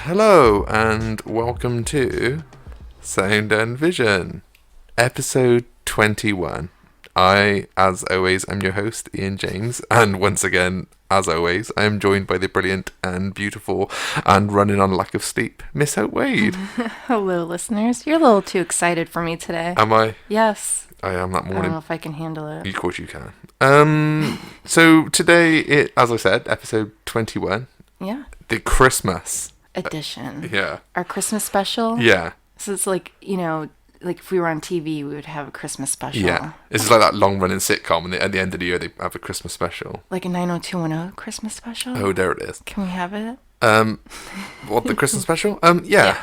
Hello and welcome to Sound and Vision, episode 21. I, as always, am your host, Ian James, and once again, as always, I am joined by the brilliant and beautiful and running on lack of sleep, Miss Hope Wade. Hello, listeners. You're a little too excited for me today. Am I? Yes. I am that morning. I don't know if I can handle it. Of course you can. So today, as I said, episode 21. Yeah. The Christmas edition. Yeah. Our Christmas special. Yeah. So it's like, like if we were on TV, we would have a Christmas special. Yeah. This is like that long-running sitcom, and at the end of the year, they have a Christmas special. Like a 90210 Christmas special? Oh, there it is. Can we have it? What, the Christmas special? Yeah.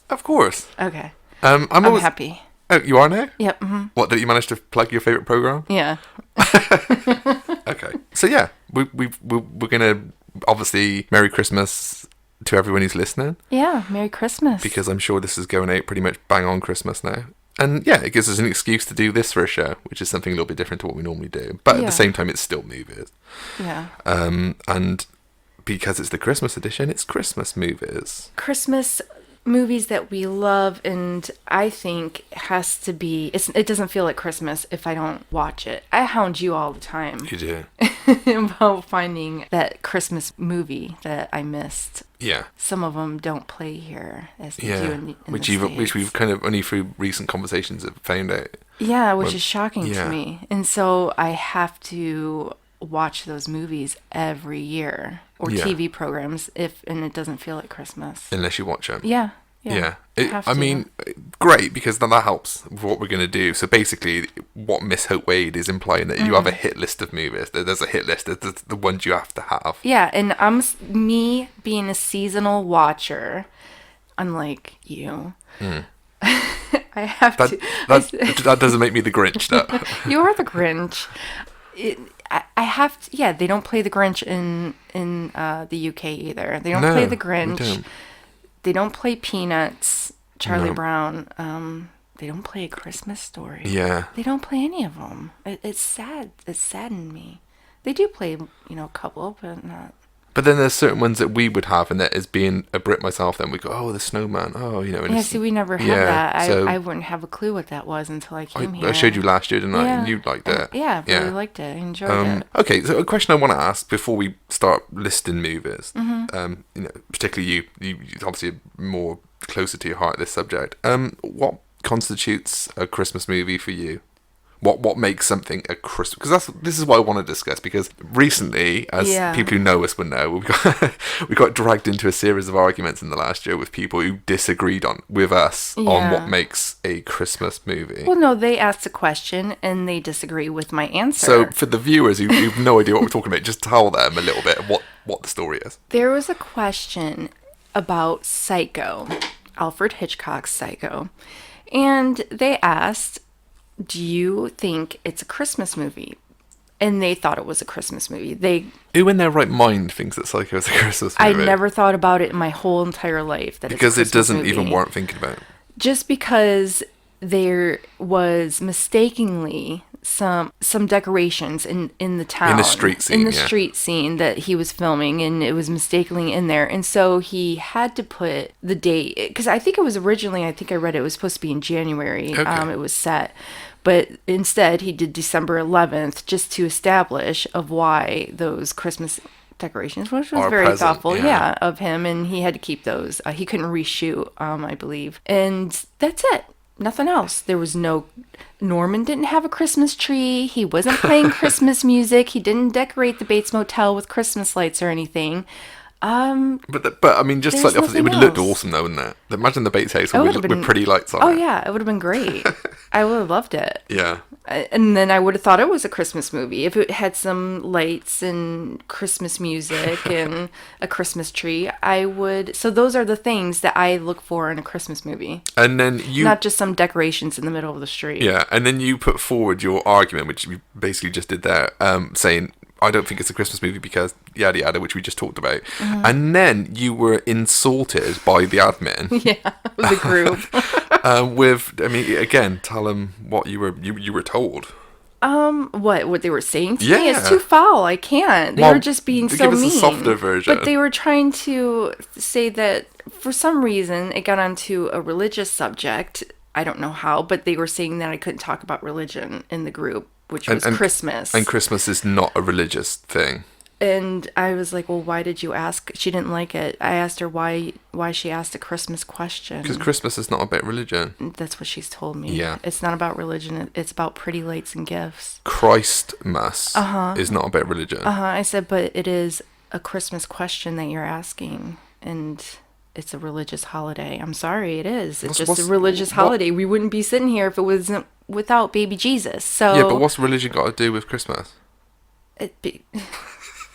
Of course. Okay. I'm always happy. Oh, you are now? Yep. Mm-hmm. What, did you manage to plug your favourite programme? Yeah. Okay. So yeah, we're gonna obviously Merry Christmas to everyone who's listening. Yeah, Merry Christmas. Because I'm sure this is going out pretty much bang on Christmas now. And yeah, it gives us an excuse to do this for a show, which is something a little bit different to what we normally do. But at the same time, it's still movies. Yeah. And because it's the Christmas edition, it's Christmas movies. Christmas movies that we love, and I think has to be, it doesn't feel like Christmas if I don't watch it. I hound you all the time. You do. About finding that Christmas movie that I missed. Yeah. Some of them don't play here as they do in the which we've kind of only through recent conversations have found out. Yeah, which is shocking to me. And so I have to watch those movies every year, or TV programs, and it doesn't feel like Christmas unless you watch them. Yeah. I mean, great, because then that helps with what we're going to do. So basically, what Miss Hope Wade is implying that you have a hit list of movies. There's a hit list. There's the ones you have to have. Yeah, and me being a seasonal watcher, unlike you. I have to. That doesn't make me the Grinch, though. You're the Grinch. I have to. Yeah, they don't play the Grinch in the UK either. They don't play the Grinch. They don't play Peanuts, Charlie Brown. They don't play A Christmas Story. Yeah. They don't play any of them. It's sad. It saddened me. They do play, a couple, but not. But then there's certain ones that we would have, and that as being a Brit myself, then we go, oh, the Snowman. Oh, And see, we never had that. I wouldn't have a clue what that was until I came here. I showed you last year, didn't I? And you liked it. Yeah, I really liked it. I enjoyed it. Okay, so a question I want to ask before we start listing movies, particularly you obviously are more closer to your heart this subject. What constitutes a Christmas movie for you? What makes something a Christmas? Because this is what I want to discuss. Because recently, as people who know us will know, we got dragged into a series of arguments in the last year with people who disagreed with us on what makes a Christmas movie. Well, no, they asked a question and they disagree with my answer. So for the viewers who have no idea what we're talking about, just tell them a little bit of what the story is. There was a question about Psycho, Alfred Hitchcock's Psycho, and they asked, do you think it's a Christmas movie? And they thought it was a Christmas movie. Who in their right mind thinks that Psycho is a Christmas movie? I never thought about it in my whole entire life. Because it doesn't even warrant thinking about. Just because there was mistakenly some decorations in the town. In the street scene. In the street scene that he was filming, and it was mistakenly in there. And so he had to put the date, because I think it was originally, I read it was supposed to be in January. Okay. It was set. But instead, he did December 11th just to establish of why those Christmas decorations, which was very thoughtful, of him. And he had to keep those. He couldn't reshoot, I believe. And that's it. Nothing else. There was Norman didn't have a Christmas tree. He wasn't playing Christmas music. He didn't decorate the Bates Motel with Christmas lights or anything. But I mean, just slightly opposite. It would have looked awesome, though, wouldn't it? Imagine the Bates house with pretty lights on it. Oh, yeah. It would have been great. I would have loved it. Yeah. And then I would have thought it was a Christmas movie if it had some lights and Christmas music and a Christmas tree. So those are the things that I look for in a Christmas movie. And then not just some decorations in the middle of the street. Yeah, and then you put forward your argument, which you basically just did there, saying, I don't think it's a Christmas movie because yada yada, which we just talked about. Mm-hmm. And then you were insulted by the admin. Yeah, the group. Again, tell them what you were told. What they were saying to me? Yeah. It's too foul. I can't. They were just being so give mean. us a softer version. But they were trying to say that for some reason it got onto a religious subject. I don't know how, but they were saying that I couldn't talk about religion in the group, which was Christmas. And Christmas is not a religious thing. And I was like, well, why did you ask? She didn't like it. I asked her why she asked a Christmas question. Because Christmas is not about religion. That's what she's told me. Yeah. It's not about religion. It's about pretty lights and gifts. Christmas is not about religion. I said, but it is a Christmas question that you're asking. And it's a religious holiday. I'm sorry, it is. It's just a religious holiday. We wouldn't be sitting here if it wasn't without baby Jesus. So yeah, but what's religion got to do with Christmas?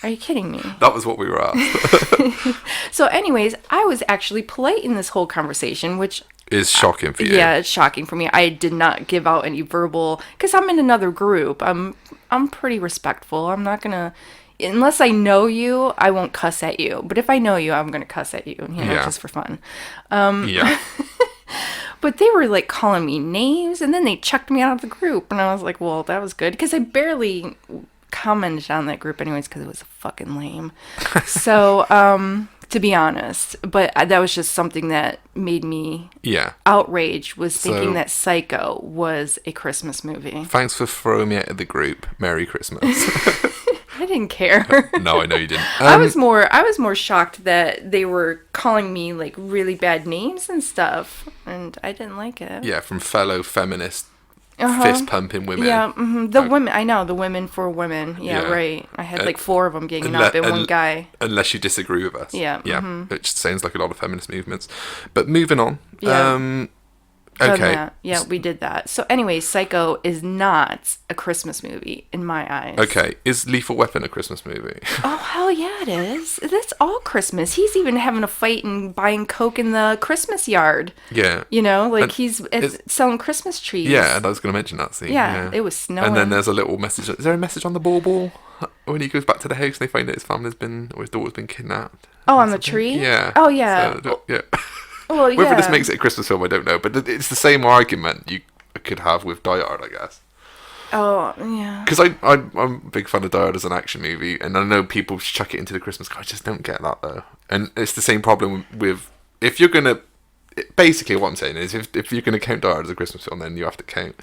Are you kidding me? That was what we were asked. So anyways, I was actually polite in this whole conversation, which is shocking for you. Yeah, it's shocking for me. I did not give out any verbal, because I'm in another group. I'm pretty respectful. I'm not gonna, unless I know you, I won't cuss at you. But if I know you, I'm gonna cuss at you, just for fun. Yeah. But they were like calling me names, and then they chucked me out of the group, and I was like, well, that was good, because I barely commented on that group anyways because it was fucking lame. So to be honest, but that was just something that made me outraged, was thinking that Psycho was a Christmas movie. Thanks for throwing me out of the group. Merry Christmas. I didn't care. No, I know you didn't. I was more shocked that they were calling me like really bad names and stuff, and I didn't like it. Yeah, from fellow feminist fist pumping women. Yeah, the women. I know, the women for women. Yeah, right. I had like 4 of them ganging up in one guy. Unless you disagree with us. Yeah. Yeah, which sounds like a lot of feminist movements. But moving on. Yeah. Okay. Yeah, we did that. So anyway, Psycho is not a Christmas movie in my eyes. Okay. Is Lethal Weapon a Christmas movie? Oh, hell yeah, it is. That's all Christmas. He's even having a fight and buying Coke in the Christmas yard. Yeah. Like he's selling Christmas trees. Yeah, and I was going to mention that scene. Yeah, it was snowing. And then there's a little message. Is there a message on the bauble? When he goes back to the house and they find that his his daughter's been kidnapped. Oh, on the tree? Yeah. Oh, yeah. So, yeah. Well, yeah. Whether this makes it a Christmas film, I don't know. But it's the same argument you could have with Die Hard, I guess. Oh, yeah. Because I'm a big fan of Die Hard as an action movie, and I know people chuck it into the Christmas. I just don't get that, though. And it's the same problem with if you're going to... Basically, what I'm saying is, if you're going to count Die Hard as a Christmas film, then you have to count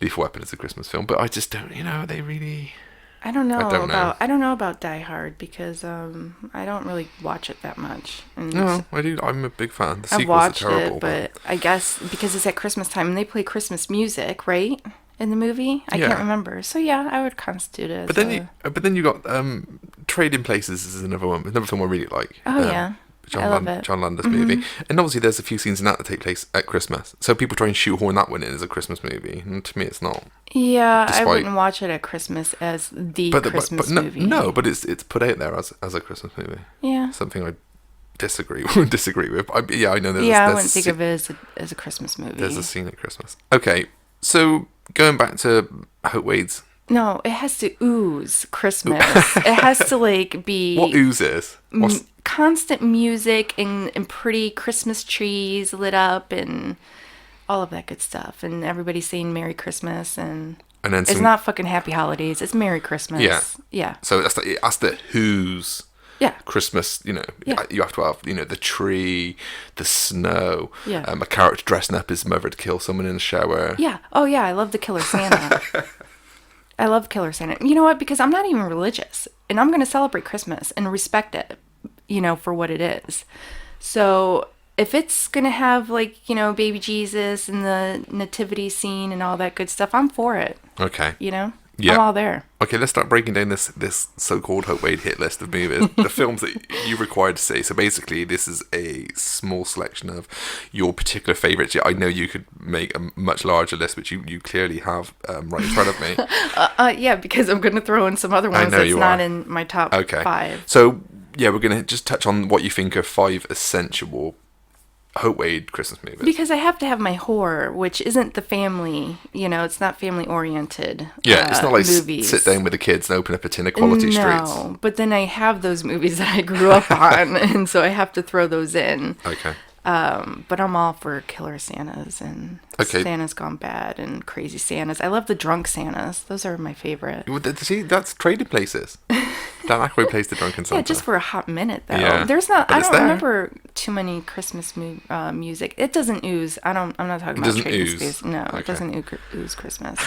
Lethal Weapon as a Christmas film. But I just don't, they really... I don't know about Die Hard because I don't really watch it that much. And no, I do. I'm a big fan. The I've sequels watched are terrible, it, but I guess because it's at Christmas time and they play Christmas music, right? In the movie, I can't remember. So yeah, I would constitute it. But then you got Trading Places is another film I really like. Oh yeah. John Landis movie. And obviously there's a few scenes in that take place at Christmas. So people try and shoehorn that one in as a Christmas movie. And to me it's not. Yeah, I wouldn't watch it at Christmas as Christmas movie. No, but it's put out there as a Christmas movie. Yeah. Something I disagree with. I know there's... Yeah, I wouldn't think of it as a Christmas movie. There's a scene at Christmas. Okay, so going back to Hope Wade's... No, it has to ooze Christmas. It has to be... What oozes? Constant music and pretty Christmas trees lit up and all of that good stuff. And everybody saying Merry Christmas. And then it's not fucking Happy Holidays. It's Merry Christmas. Yeah. Yeah. So that's the who's... Yeah. Christmas, you have to have, the tree, the snow, yeah. A character dressing up his mother to kill someone in the shower. Yeah. Oh, yeah. I love the Killer Santa. I love Killer Santa. You know what? Because I'm not even religious. And I'm going to celebrate Christmas and respect it, for what it is. So if it's going to have, baby Jesus and the nativity scene and all that good stuff, I'm for it. Okay. Yeah. I'm all there. Okay, let's start breaking down this so-called Hope Wade hit list of movies, the films that you're required to see. So basically, this is a small selection of your particular favourites. I know you could make a much larger list, which you clearly have right in front of me. Yeah, because I'm going to throw in some other ones that's not in my top 5. So, yeah, we're going to just touch on what you think are 5 essential Hope Wade Christmas movies. Because I have to have my horror, which isn't the family, it's not family oriented. Yeah, it's not like movies. Sit down with the kids and open up a tin of Quality Streets. No, but then I have those movies that I grew up on, and so I have to throw those in. Okay. But I'm all for Killer Santas and Santa's Gone Bad and Crazy Santas. I love the drunk Santas. Those are my favorite. See, that's Trading Places. Dan Aykroyd plays the drunken Santa. Yeah, just for a hot minute though. Yeah, I don't remember too many Christmas music. It doesn't ooze. I'm not talking about Trading Places. No, it doesn't ooze Christmas.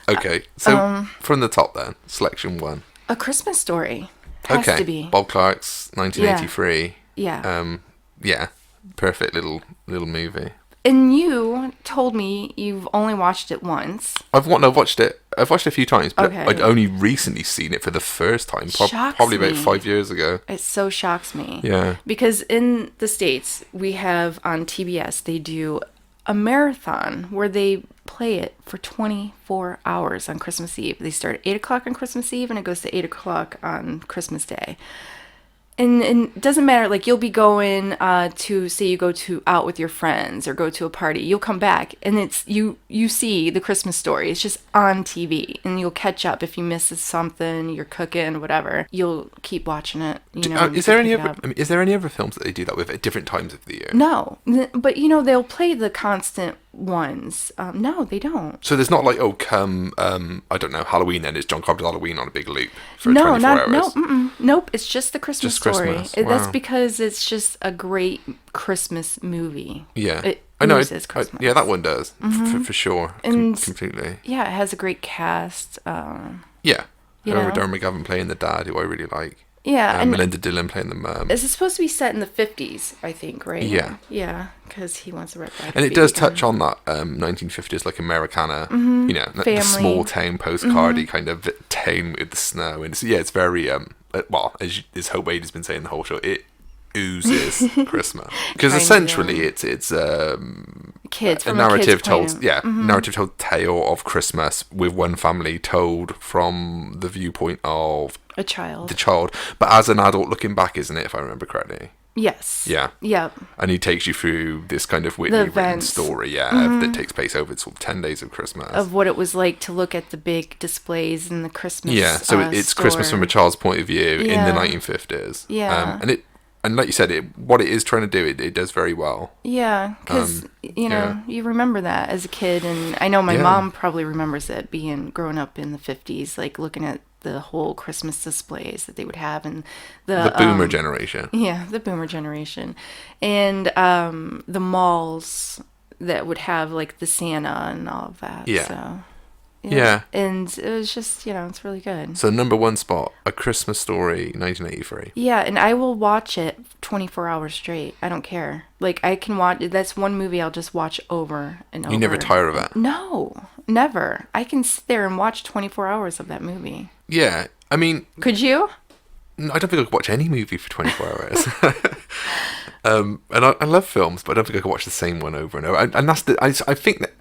Okay, so from the top then, selection 1. A Christmas Story. Has to be. Bob Clark's 1983. Yeah. Yeah. Perfect little movie. And you told me you've only watched it once. I've watched it a few times, but I'd only recently seen it for the first time, probably about 5 years ago. It so shocks me. Yeah. Because in the States, we have on TBS, they do a marathon where they play it for 24 hours on Christmas Eve. They start at 8 o'clock on Christmas Eve and it goes to 8 o'clock on Christmas Day. And it doesn't matter, like, you'll be going to, say you go out with your friends or go to a party. You'll come back, and it's you see the Christmas Story. It's just on TV, and you'll catch up if you miss something, you're cooking, whatever. You'll keep watching it, is there any other films that they do that with at different times of the year? No, but, they'll play the constant ones. No, they don't. So there's not like, I don't know, Halloween, and it's John Carpenter's Halloween on a big loop for 24 hours? Nope, it's just the Christmas Story. Wow. That's because it's just a great Christmas movie. Yeah. I know. Christmas. Yeah, that one does, for sure. And completely. Yeah, it has a great cast. Yeah. Dermot McGavin playing the dad, who I really like. Yeah. And Melinda Dillon playing the mum. Is it supposed to be set in the 50s, I think, right? Yeah. Yeah, because he wants to rep back. And it does touch on that 1950s, like, Americana, the small town postcardy kind of town with the snow. And it's very, as Hope Wade has been saying the whole show, it oozes Christmas. Because essentially it's kids a narrative told, narrative told tale of Christmas with one family told from the viewpoint of the child, but as an adult looking back, isn't it, if I remember correctly? Yes. Yeah. Yep. And he takes you through this kind of Whitney written story, that takes place over sort of 10 days of Christmas. Of what it was like to look at the big displays in the Christmas so it's store. Christmas from a child's point of view in the 1950s. Yeah. And like you said, what it is trying to do, it does very well. Yeah, because, you remember that as a kid. And I know my mom probably remembers it growing up in the 50s, like looking at the whole Christmas displays that they would have. And the boomer generation. Yeah, the boomer generation. And the malls that would have, like, the Santa and all of that. Yeah. So, yeah. And it was just, it's really good. So number 1 spot, A Christmas Story, 1983. Yeah, and I will watch it 24 hours straight. I don't care. Like, I can watch, that's one movie I'll just watch over and over. You never tire of it? No, never. I can sit there and watch 24 hours of that movie. Yeah, I mean... Could you? I don't think I could watch any movie for 24 hours. And I love films, but I don't think I could watch the same one over and over. And that's I think that,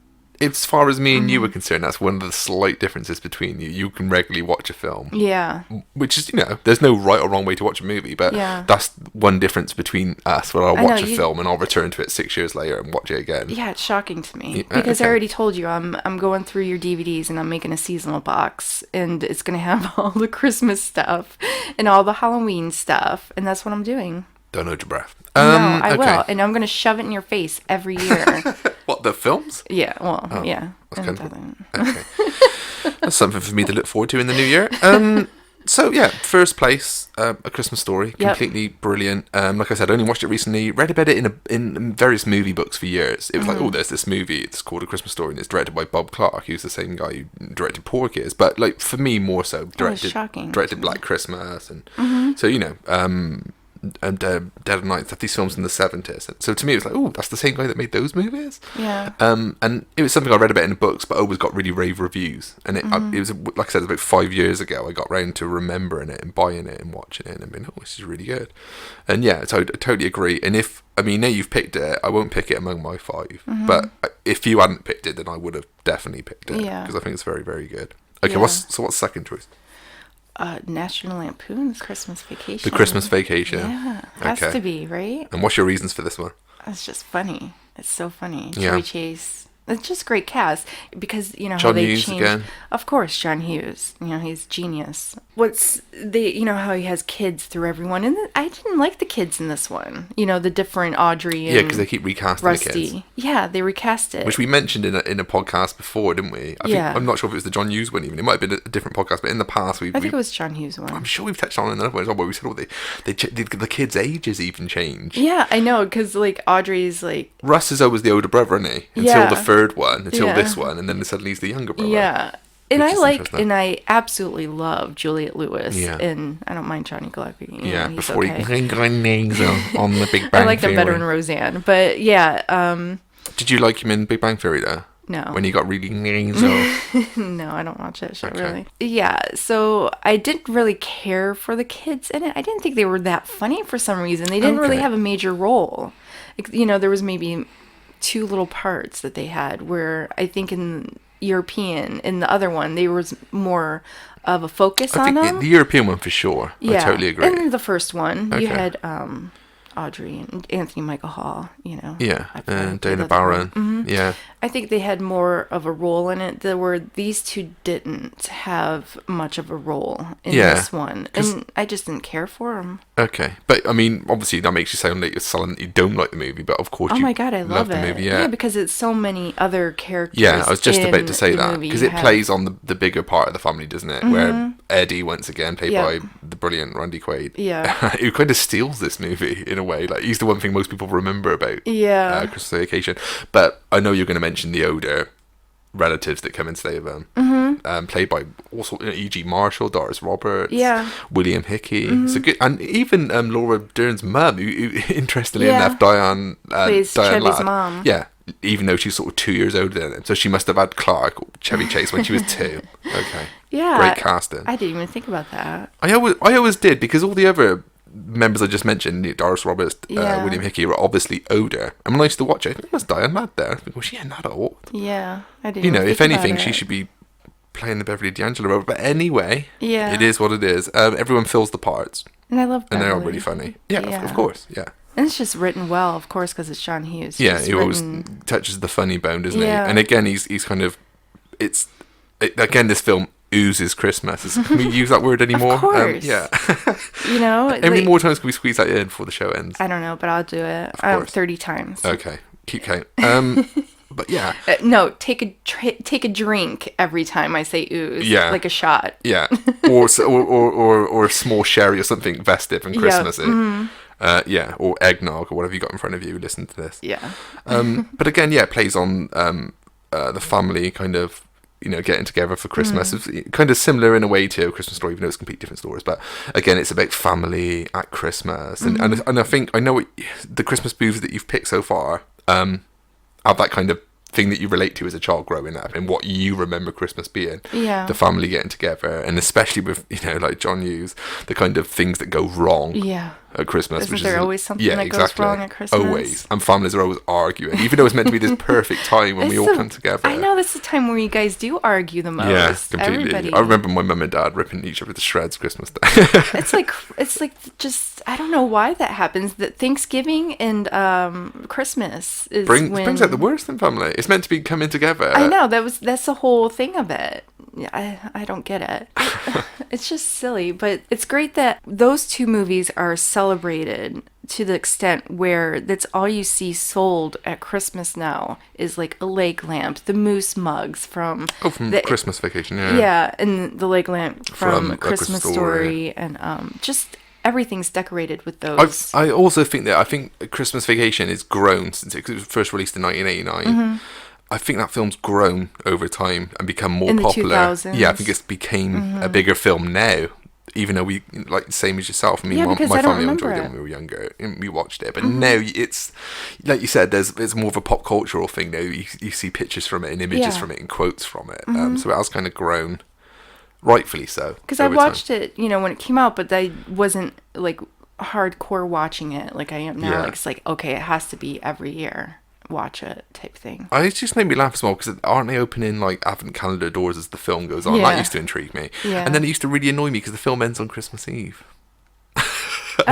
as far as me and you are concerned, that's one of the slight differences between you. You can regularly watch a film. Yeah. Which is, there's no right or wrong way to watch a movie, but that's one difference between us, where I'll watch a film and I'll return to it 6 years later and watch it again. Yeah, it's shocking to me. Because I already told you, I'm going through your DVDs and I'm making a seasonal box, and it's going to have all the Christmas stuff and all the Halloween stuff, and that's what I'm doing. Don't hold your breath. No, I will, and I'm going to shove it in your face every year. What, the films? Yeah, well, yeah. That's okay. That's something for me to look forward to in the new year. So, yeah, first place, A Christmas Story, completely brilliant. Like I said, I only watched it recently, read about it in various movie books for years. It was like, there's this movie, it's called A Christmas Story, and it's directed by Bob Clark, who's the same guy who directed Pork Is, but, like, for me, more so, directed Black Christmas, and so, and Dead of Night, stuff, these films in the 70s. And so to me, it was like, that's the same guy that made those movies? Yeah. And it was something I read about in the books, but always got really rave reviews. And it was, like I said, about 5 years ago, I got round to remembering it and buying it and watching it and being, this is really good. And yeah, so I totally agree. And now you've picked it, I won't pick it among my 5. But if you hadn't picked it, then I would have definitely picked it. Yeah. Because I think it's very, very good. Okay, what's second choice? National Lampoon's Christmas Vacation. The Christmas Vacation. Yeah, has to be, right? And what's your reasons for this one? It's just funny. It's so funny. Yeah. Chevy Chase, It's just great cast because how John they Hughes changed. again. Of course, John Hughes. He's genius. How he has kids through everyone, and I didn't like the kids in this one. The different Audrey and because they keep recasting Rusty. the kids. Yeah, they recast it, which we mentioned in a podcast before, didn't we? I think, I'm not sure if it was the John Hughes one even. It might have been a different podcast, but in the past I think it was John Hughes one. I'm sure we've touched on another one as well, where we said the kids' ages even change. Yeah, I know, because Audrey's Russ is always the older brother, isn't he? Until the third one, this one, and then suddenly he's the younger brother. Yeah. And I absolutely love Juliette Lewis, and I don't mind Johnny Galecki. Before okay. he on the Big Bang Theory. I like him better in Roseanne, but yeah. Did you like him in Big Bang Theory though? No. When he got really nasal. No, I don't watch that show really. Yeah, so I didn't really care for the kids in it. I didn't think they were that funny for some reason. They didn't really have a major role. There was maybe 2 little parts that they had where I think in European, in the other one, there was more of a focus on them. The European one for sure. I totally agree. In the first one, you had Audrey and Anthony Michael Hall, Yeah, and Dana Barron. Mm-hmm. Yeah. I think they had more of a role in it, where these two didn't have much of a role in this one. And I just didn't care for them. Okay. But, I mean, obviously that makes you sound like you're selling that you don't like the movie, but of course my God, I love the it. movie, yeah. Yeah, because it's so many other characters. Yeah, I was just about to say that. Because it have... plays on the bigger part of the family, doesn't it? Mm-hmm. Where Eddie, once again, played by the brilliant Randy Quaid. Yeah. Who kind of steals this movie, in a way. Like, he's the one thing most people remember about Christmas Vacation. But I know you're going to mention the older relatives that come and stay with them, played by also E.G. Marshall, Doris Roberts, William Hickey. So good, and even Laura Dern's mum, who interestingly enough, Diane plays Diane Chevy's Ladd. mom. Yeah, even though she's sort of 2 years older than him, so she must have had Clark, or Chevy Chase, when she was 2. Okay, great casting. I didn't even think about that. I always did, because all the other members I just mentioned, Doris Roberts, William Hickey, were obviously older. And when I used to watch it, I think that's Diane Ladd there. I think, well, she ain't that old. Yeah, I didn't. If anything, she should be playing the Beverly D'Angelo role. But anyway, it is what it is. Everyone fills the parts, and I love Beverly. And they're all really funny. Yeah. Of course. Yeah. And it's just written well, of course, because it's John Hughes. Yeah, he always touches the funny bone, doesn't he? And again, he's kind of again, this film oozes Christmas. Can we use that word anymore? Of course. How many more times can we squeeze that in before the show ends? I don't know, but I'll do it. 30 times. Okay, keep count. But yeah. No, take a drink every time I say ooze. Yeah. Like a shot. Yeah. Or a small sherry or something festive and Christmassy. Mm-hmm. Or eggnog or whatever you got in front of you. Listen to this. Yeah. But again, it plays on the family kind of, getting together for Christmas. It's kind of similar in a way to A Christmas Story, even though it's completely different stories. But again, it's about family at Christmas. And I think, I know the Christmas movies that you've picked so far have that kind of thing that you relate to as a child growing up and what you remember Christmas being. Yeah. The family getting together. And especially with, like John Hughes, the kind of things that go wrong. Yeah. At Christmas. Isn't there always something that goes wrong at Christmas? Always. And families are always arguing, even though it's meant to be this perfect time when we all come together. I know, that's the time where you guys do argue the most. Yeah, completely. Everybody. I remember my mum and dad ripping each other to shreds Christmas Day. It's like just, I don't know why that happens. That Thanksgiving and Christmas is brings out the worst in family. It's meant to be coming together. I know, that's the whole thing of it. I don't get it. It's just silly, but it's great that those two movies are celebrated to the extent where that's all you see sold at Christmas now is like a lake lamp, the moose mugs from Christmas Vacation, and the lake lamp from Christmas Story, and just everything's decorated with those. I also think Christmas Vacation is grown since it was first released in 1989. Mm-hmm. I think that film's grown over time and become more popular. In the 2000s. Yeah, I think it's became a bigger film now. Even though we, like, same as yourself. I mean, my family enjoyed it when we were younger and we watched it. But now it's, like you said, it's more of a pop cultural thing now. You see pictures from it and images from it and quotes from it. So it has kind of grown, rightfully so. Because I watched it, when it came out, but I wasn't, like, hardcore watching it like I am now. Like, it's like, okay, it has to be every year. Watch it type thing. It just made me laugh as well because aren't they opening like advent calendar doors as the film goes on? That used to intrigue me. And then it used to really annoy me because the film ends on Christmas Eve.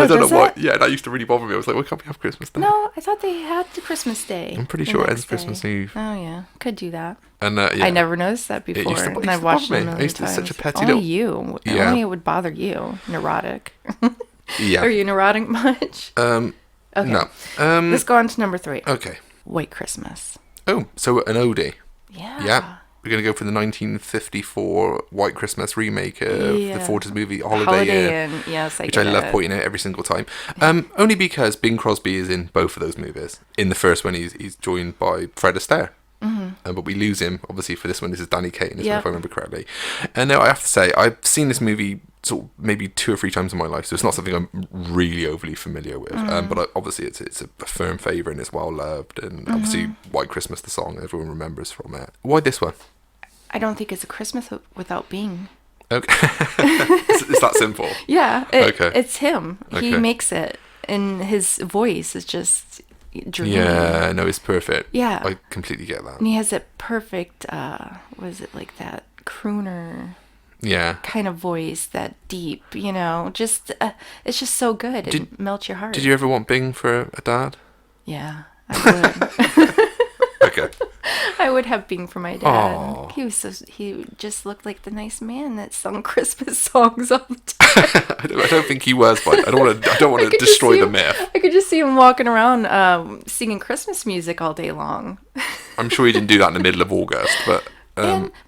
I don't know why. it? Yeah, that used to really bother me. I was like, why can't we have Christmas Day? No, I thought they had the Christmas Day. I'm pretty sure it ends Christmas Eve. Oh, yeah. Could do that. And I never noticed that before. And I've watched it a million It's such a petty Only little... you. Yeah. Only it would bother you. Neurotic. Yeah. Are you neurotic much? Okay. No. Let's go on to number 3. Okay. White Christmas. Oh, so an oldie. Yeah. Yeah. We're going to go for the 1954 White Christmas remake of the Fortis movie Holiday Inn. Yes, which I love pointing out every single time. Only because Bing Crosby is in both of those movies. In the first one, he's joined by Fred Astaire. But we lose him, obviously, for this one. This is Danny Kaye, if I remember correctly. And now I have to say, I've seen this movie sort of maybe 2 or 3 times in my life, so it's not something I'm really overly familiar with. But obviously, it's a firm favourite and it's well loved. And obviously, White Christmas, the song, everyone remembers from it. Why this one? I don't think it's a Christmas without Bing. Okay. It's that simple? Yeah. Okay. It's him. Okay. He makes it. And his voice is just dreamy. Yeah, no, it's perfect. Yeah. I completely get that. And he has that perfect, what is it, like that crooner kind of voice, that deep, just, it's just so good. It melts your heart. Did you ever want Bing for a dad? Yeah, I would. Okay. I would have Bing for my dad. Aww. He just looked like the nice man that sung Christmas songs all the time. I don't think he was, but I don't want to destroy the myth. I could just see him walking around singing Christmas music all day long. I'm sure he didn't do that in the middle of August, but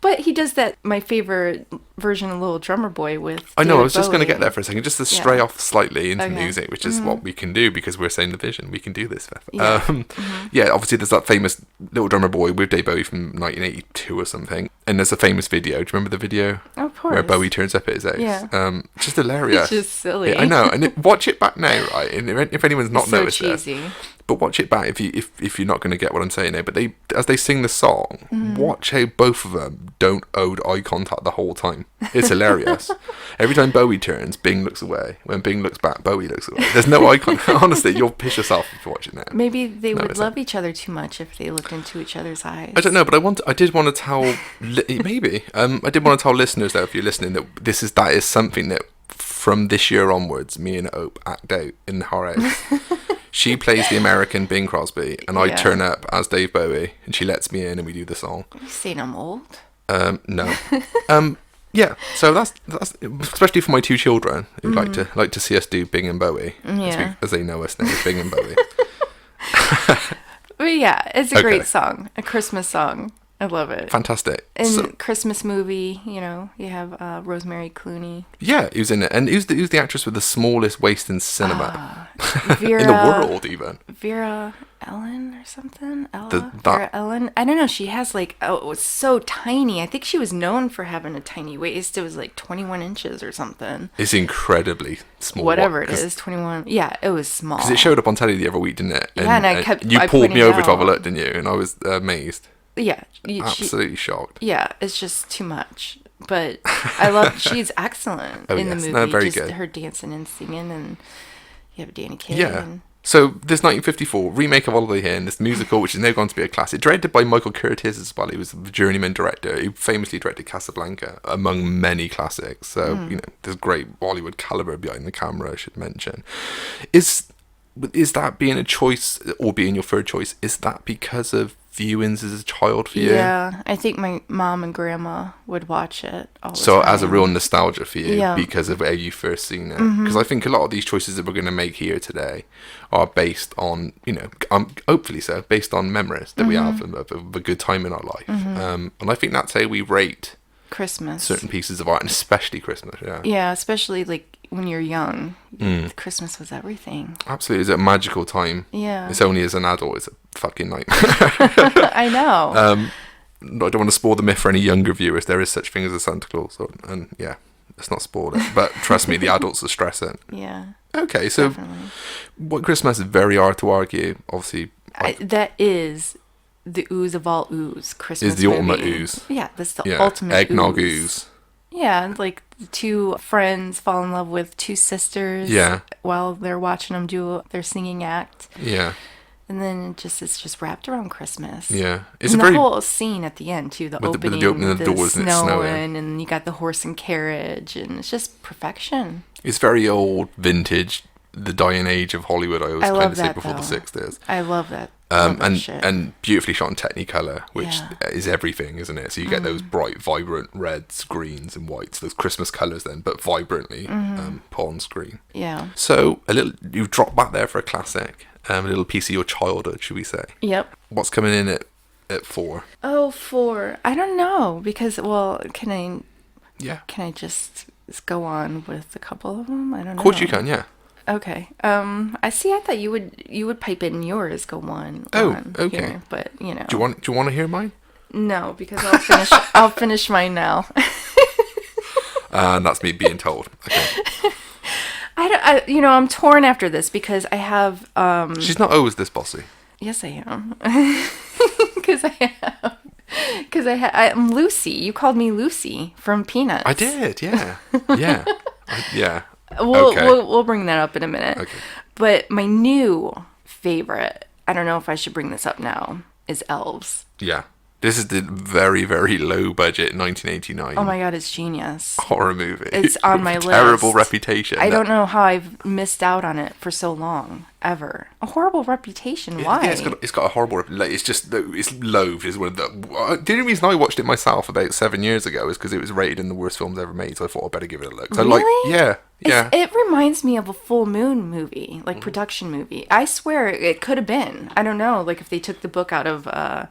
but he does that, my favorite version of Little Drummer Boy with I know, David I was just going to Bowie. get there for a second, just to stray off slightly into Okay. music, which is what we can do because we're saying the vision. We can do this. Yeah. Obviously there's that famous Little Drummer Boy with Dave Bowie from 1982 or something. And there's a famous video. Do you remember the video? Of course. Where Bowie turns up at his house. Yeah. Just hilarious. It's just silly. I know. And watch it back now, right? And if anyone's not so noticed cheesy. it. But watch it back if you're not going to get what I'm saying now. But as they sing the song, watch how both of them don't hold eye contact the whole time. It's hilarious. Every time Bowie turns, Bing looks away. When Bing looks back, Bowie looks away. There's no eye contact. Honestly, you'll piss yourself if you're watching that. Maybe they would love each other too much if they looked into each other's eyes. I don't know, but I did want to tell maybe I did want to tell listeners though, if you're listening, that that is something that from this year onwards, me and Ope act out in her house. She plays the American Bing Crosby, and I turn up as Dave Bowie, and she lets me in, and we do the song. Are you saying I'm old? No. Yeah. So that's especially for my 2 children who like to see us do Bing and Bowie, as they know us now, Bing and Bowie. But yeah, it's a great song, a Christmas song. I love it. Fantastic. And Christmas movie, you have Rosemary Clooney. Yeah, he was in it. And who's the actress with the smallest waist in cinema? Vera, in the world, even. Vera Ellen or something? Vera Ellen? I don't know. She has it was so tiny. I think she was known for having a tiny waist. It was 21 inches or something. It's incredibly small. Whatever it is, 21. Yeah, it was small. Because it showed up on telly the other week, didn't it? And you pulled me over to have a look, didn't you? And I was amazed. Yeah. Absolutely shocked. Yeah, it's just too much. But I love, she's excellent in the movie. No, very just good. Her dancing and singing, and you have Danny Kaye. Yeah. So this 1954 remake of Holiday Inn, this musical, which has now gone to be a classic, directed by Michael Curtiz as well. He was the journeyman director. He famously directed Casablanca, among many classics. So, there's great Hollywood caliber behind the camera, I should mention. Is that being a choice, or being your third choice, is that because of viewings as a child for you? Yeah, I think my mom and grandma would watch it all the time. So as a real nostalgia for you, because of where you first seen it. Because I think a lot of these choices that we're going to make here today are based on, hopefully so, based on memories that we have of a good time in our life. And I think that's how we rate Christmas, certain pieces of art, and especially Christmas. Yeah, especially when you're young. Christmas was everything. Absolutely. It's a magical time. Yeah. It's only as an adult it's a fucking nightmare. I know. I don't want to spoil the myth for any younger viewers. There is such thing as a Santa Claus, and let's not spoil it. But trust me, the adults are stressing. Yeah. Okay, so White Christmas is very hard to argue. Obviously, that is the ooze of all ooze. Christmas is the movie. ultimate ooze. Yeah, that's the ultimate eggnog ooze. Yeah, like the 2 friends fall in love with 2 sisters. Yeah. While they're watching them do their singing act. Yeah. And then it's just wrapped around Christmas. Yeah, it's the whole scene at the end too. The opening of the doors, and it's snowing, and you got the horse and carriage, and it's just perfection. It's very old, vintage, the dying age of Hollywood. I always kind of say before the 60s. I love that. And beautifully shot in Technicolor, which is everything, isn't it? So you get those bright, vibrant reds, greens, and whites, those Christmas colours then, but vibrantly put on screen. Yeah. So you've dropped back there for a classic, a little piece of your childhood, should we say? Yep. What's coming in at 4? Oh, 4. I don't know because can I just go on with a couple of them? I don't know. Of course you can, yeah. Okay. I thought you would pipe in yours. Go on. Okay. Here, but Do you want to hear mine? No, because I'll finish mine now. And that's me being told. Okay. I'm torn after this because I have. She's not always this bossy. Yes, I am. Because I'm Lucy. You called me Lucy from Peanuts. I did. Yeah. Yeah. Yeah. We'll bring that up in a minute. Okay. But my new favorite, I don't know if I should bring this up now, is Elves. Yeah. This is the very, very low budget 1989. Oh my god, it's genius. Horror movie. It's on my list. Terrible reputation. I don't know how I've missed out on it for so long. Ever. A horrible reputation. Why? Yeah, it's got a horrible reputation. It's just, it's loathed. Is one of the only reason I watched it myself about 7 years ago is because it was rated in the worst films ever made, so I thought I'd better give it a look. So really? Yeah. It reminds me of a full moon movie, like production movie. I swear it could have been. I don't know, like if they took the book out of a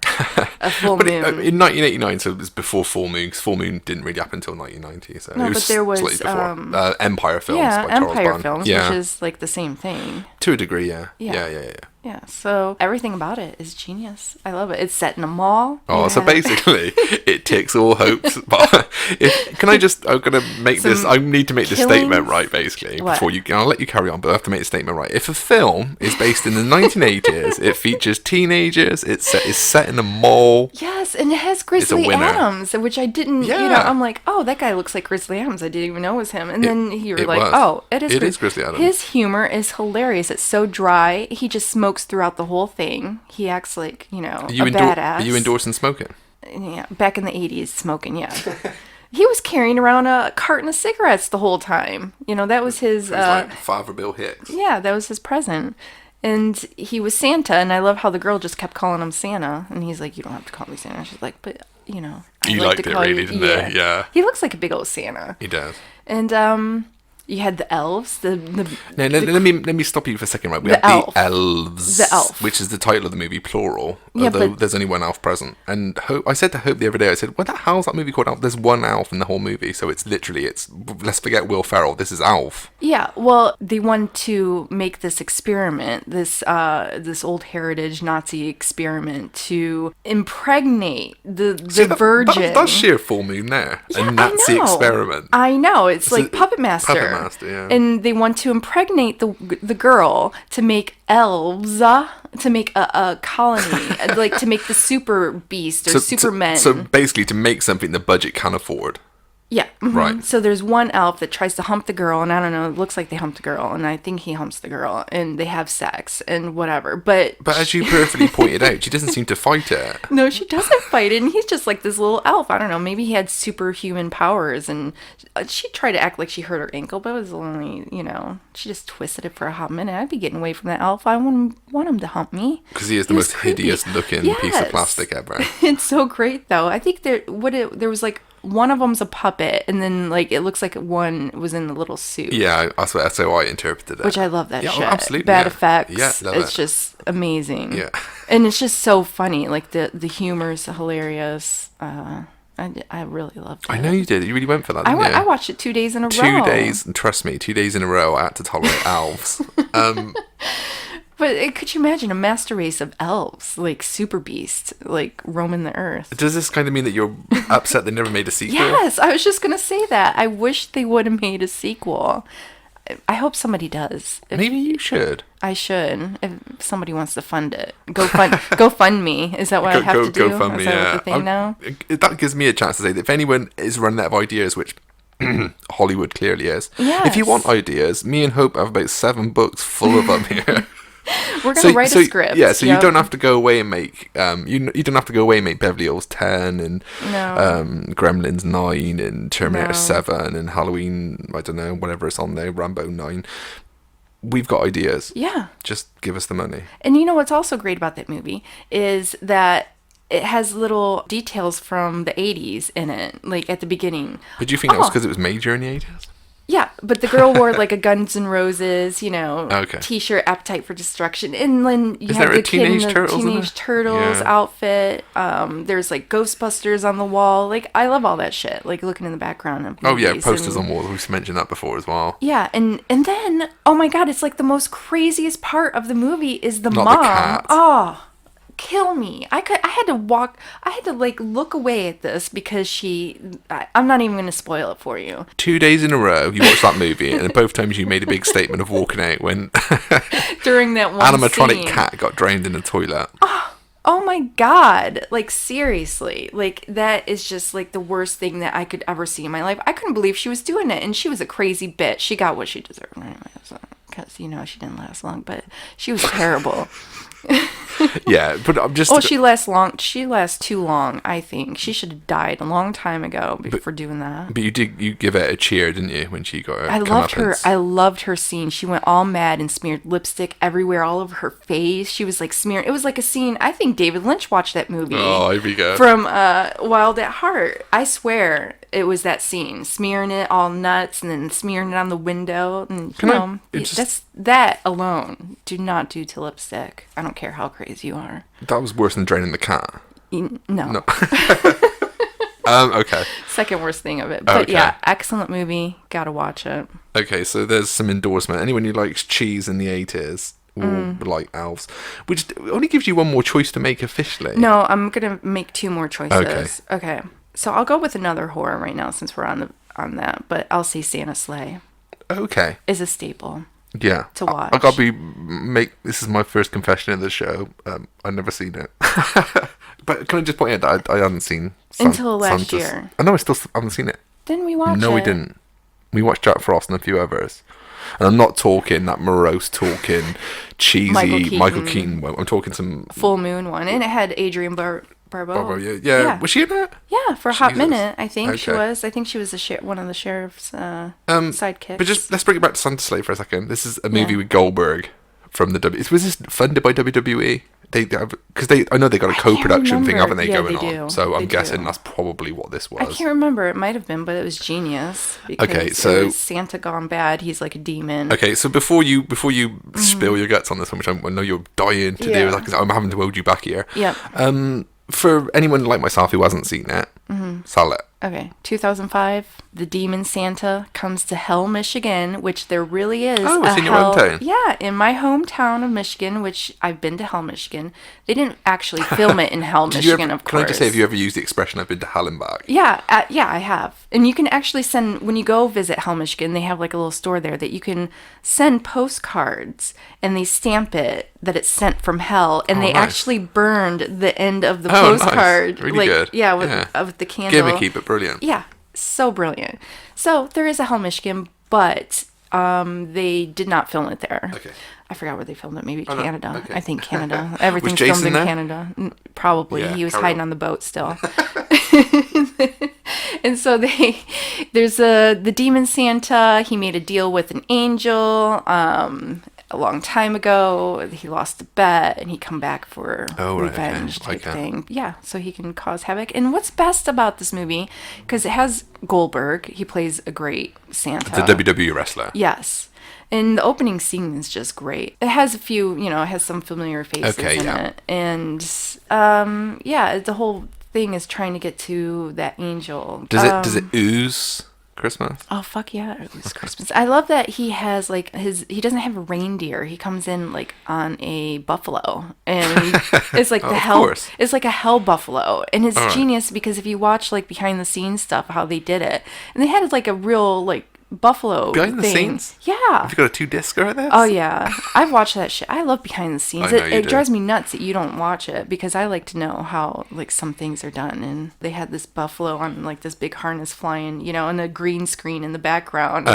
full moon. In 1989, so it was before Full Moon, because Full Moon didn't really happen until 1990. So no, it was but there was slightly before. Empire Films by Charles Empire Band. Films, which is like the same thing. To a degree, yeah. Yeah, so everything about it is genius. I love it. It's set in a mall. Oh, so basically, it ticks all hopes. But I'm going to make this, I need to make this statement right, basically, before I'll let you carry on, but I have to make the statement right. If a film is based in the 1980s, it features teenagers, it's set in a mall. Yes, and it has Grizzly Adams, which I didn't, I'm like, oh, that guy looks like Grizzly Adams. I didn't even know it was him. And then you were like, oh, it is Grizzly Adams. His humor is hilarious. It's so dry. He just smokes throughout the whole thing. He acts like, a badass. Are you endorsing smoking? Yeah, back in the 80s, smoking, yeah. He was carrying around a carton of cigarettes the whole time. That was his... like Father Bill Hicks. Yeah, that was his present. And he was Santa, and I love how the girl just kept calling him Santa. And he's like, you don't have to call me Santa. She's like, but, You liked it really, didn't you? Yeah. He looks like a big old Santa. He does. And, you had the elves. Let me stop you for a second. Right, we had the elves, which is the title of the movie, plural. Yeah, although there's only one elf present. And I said to Hope the other day, I said, "What the hell's that movie called?" Elf? There's one elf in the whole movie, so it's literally let's forget Will Ferrell. This is Alf. Yeah, well, they want to make this experiment, this old heritage Nazi experiment, to impregnate the virgin. That's sheer full moon there. Yeah, a Nazi experiment. I know. It's like Puppet Master. Yeah. And they want to impregnate the girl to make elves, to make a colony, like to make the super beast or supermen. So basically to make something the budget can afford. Yeah. Mm-hmm. Right. So there's one elf that tries to hump the girl, and I don't know, it looks like they humped the girl, and I think he humps the girl, and they have sex, and whatever. But as you perfectly pointed out, she doesn't seem to fight it. No, she doesn't fight it, and he's just like this little elf. I don't know, maybe he had superhuman powers, and she tried to act like she hurt her ankle, but it was only, she just twisted it for a hot minute. I'd be getting away from that elf. I wouldn't want him to hump me. Because he is the most hideous looking piece of plastic ever. It's so great, though. I think there was like, one of them's a puppet, and then like it looks like one was in the little suit. Yeah, that's how I interpreted it. Which I love that shit. Absolutely. Bad effects. Yeah, it's just amazing. Yeah. And it's just so funny. Like the humor's hilarious. I really loved it. I know you did. You really went for that, didn't you? I watched it 2 days in a row. 2 days, and trust me, 2 days in a row I had to tolerate elves. But could you imagine a master race of elves, like super beasts, like roaming the earth? Does this kind of mean that you're upset they never made a sequel? Yes, I was just going to say that. I wish they would have made a sequel. I hope somebody does. Maybe you should. I should. If somebody wants to fund it. Go fund me. Is that what I have to do? Go fund me, Is that the thing now? That gives me a chance to say that if anyone is running out of ideas, which Hollywood clearly is, yes. If you want ideas, me and Hope have about 7 books full of them here. We're gonna write a script. Yeah, so you don't have to go away and make you don't have to go away and make Beverly Hills 10 and Gremlins 9 and Terminator 7 and Halloween, I don't know, whatever it's on there, Rambo 9. we've got ideas. Yeah. Just give us the money. And you know what's also great about that movie is that it has little details from the 80s in it, like at the beginning. But do you think that was because it was made during the 80s? Yeah, but the girl wore like a Guns N' Roses, t-shirt, Appetite for Destruction. And then you have the kid in the Teenage Turtles outfit. There's like Ghostbusters on the wall. Like, I love all that shit. Like, looking in the background of movies. Oh, yeah, posters on walls. We've mentioned that before as well. Yeah, and then, oh my God, it's like the most craziest part of the movie is the mom. Not the cat. Oh, kill me. I had to like look away at this because I'm not even going to spoil it for you. 2 days in a row you watched that movie, and both times you made a big statement of walking out when during that one animatronic scene. Cat got drowned in the toilet. Oh my God. Like, seriously. Like, that is just like the worst thing that I could ever see in my life. I couldn't believe she was doing it, and she was a crazy bitch. She got what she deserved because she didn't last long, but she was terrible. Yeah, but I'm just... She lasts too long, I think. She should have died a long time ago for doing that. But you give it a cheer, didn't you, when she got her I loved her scene. She went all mad and smeared lipstick everywhere, all over her face. She was like smearing. It was like a scene. I think David Lynch watched that movie. Oh, here we go. From Wild at Heart. I swear it was that scene. Smearing it all nuts and then smearing it on the window. And, that's that alone. Do not do to lipstick. I don't care how crazy you are. That was worse than draining the cat. No. Okay. Second worst thing of it. But yeah, excellent movie. Gotta watch it. Okay, so there's some endorsement. Anyone who likes cheese in the 80s or like elves, which only gives you one more choice to make officially. No, I'm gonna make 2 more choices. Okay. So I'll go with another horror right now since we're on that. But I'll say Santa Sleigh. Okay. Is a staple. Yeah. To watch. I gotta this is my first confession in the show. I've never seen it. But can I just point out that I hadn't seen until last year. I know I still haven't seen it. Didn't we watch it? No, we didn't. We watched Jack Frost and a few others. And I'm not talking that morose talking, cheesy Michael Keaton one. I'm talking some Full Moon one. And it had Adrienne Barbeau. Yeah. Was she in that? Yeah, for a hot minute, I think she was. I think she was one of the sheriff's sidekicks. But just let's bring it back to Santa Sleigh for a second. This is a movie with Goldberg from the Was this funded by WWE? I know they got a co-production thing, haven't they, going on? So I'm guessing that's probably what this was. I can't remember. It might have been, but it was genius. Okay, so it was Santa gone bad. He's like a demon. Okay, so before you spill your guts on this one, which I know you're dying to do, like I'm having to hold you back here. Yeah. For anyone like myself who hasn't seen it, sell it. Okay, 2005, the demon Santa comes to Hell, Michigan, which there really is. Oh, it's in your hometown. Yeah, in my hometown of Michigan, which I've been to Hell, Michigan. They didn't actually film it in Hell, Michigan, of course. Can I just say, have you ever used the expression, I've been to Hell and back? Yeah, I have. And you can actually when you go visit Hell, Michigan, they have like a little store there that you can send postcards, and they stamp it that it's sent from Hell, and they actually burned the end of the postcard. Nice. Really good. Yeah, with the candle. Gimmicky, but brilliant. Yeah, so brilliant. So there is a Hell, Michigan, but they did not film it there. Okay. I forgot where they filmed it. Maybe Canada. No. Okay. I think Canada. Everything's filmed in Canada. Probably. Yeah, he was hiding on the boat still. And so there's the demon Santa. He made a deal with an angel a long time ago. He lost a bet, and he come back for revenge type thing. Yeah, so he can cause havoc. And what's best about this movie, because it has Goldberg. He plays a great Santa. The WWE wrestler. Yes. And the opening scene is just great. It has a few, it has some familiar faces in it. And, the whole thing is trying to get to that angel. Does it ooze Christmas? Oh, fuck yeah. It was Christmas. I love that he has, like, he doesn't have a reindeer. He comes in, like, on a buffalo. And it's like it's like a hell buffalo. And it's genius because if you watch, like, behind the scenes stuff, how they did it. And they had, like, a real, like, buffalo behind the scenes. Yeah. Have you got a 2-discer of this? Oh yeah, I've watched that shit. I love behind the scenes. It drives me nuts that you don't watch it because I like to know how like some things are done. And they had this buffalo on like this big harness flying, and a green screen in the background.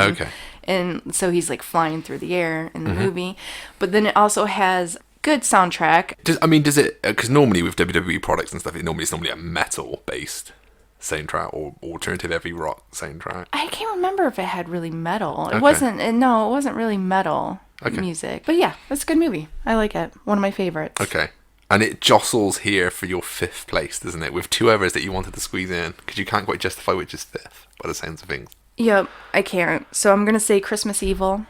And so he's like flying through the air in the movie, but then it also has good soundtrack. Does it? Because normally with WWE products and stuff, it's normally a metal based soundtrack or alternative heavy rock soundtrack. I can't remember if it had really metal. It wasn't. No, it wasn't really metal. music. But yeah, it's a good movie. I like it. One of my favorites. Okay. And it jostles here for your 5th place, doesn't it? With 2 others that you wanted to squeeze in, because you can't quite justify which is 5th by the sounds of things. Yep, I can't. So I'm going to say Christmas Evil.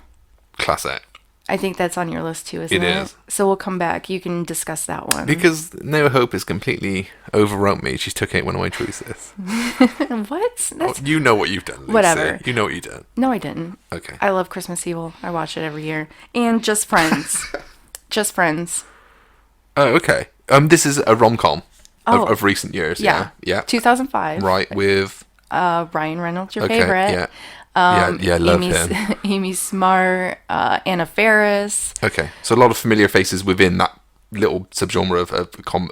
Classic. I think that's on your list too, isn't it? It is. So we'll come back. You can discuss that one. Because No Hope has completely overrun me. She's took out one of my choices. What? You know what you've done, Lucy. Whatever. You know what you've done. No, I didn't. Okay. I love Christmas Evil. I watch it every year. And Just Friends. Just Friends. Oh, okay. This is a rom-com of recent years. Yeah. 2005. Right, with... Ryan Reynolds, your favorite. Yeah. Love him. Amy Smart, Anna Faris. Okay, so a lot of familiar faces within that little subgenre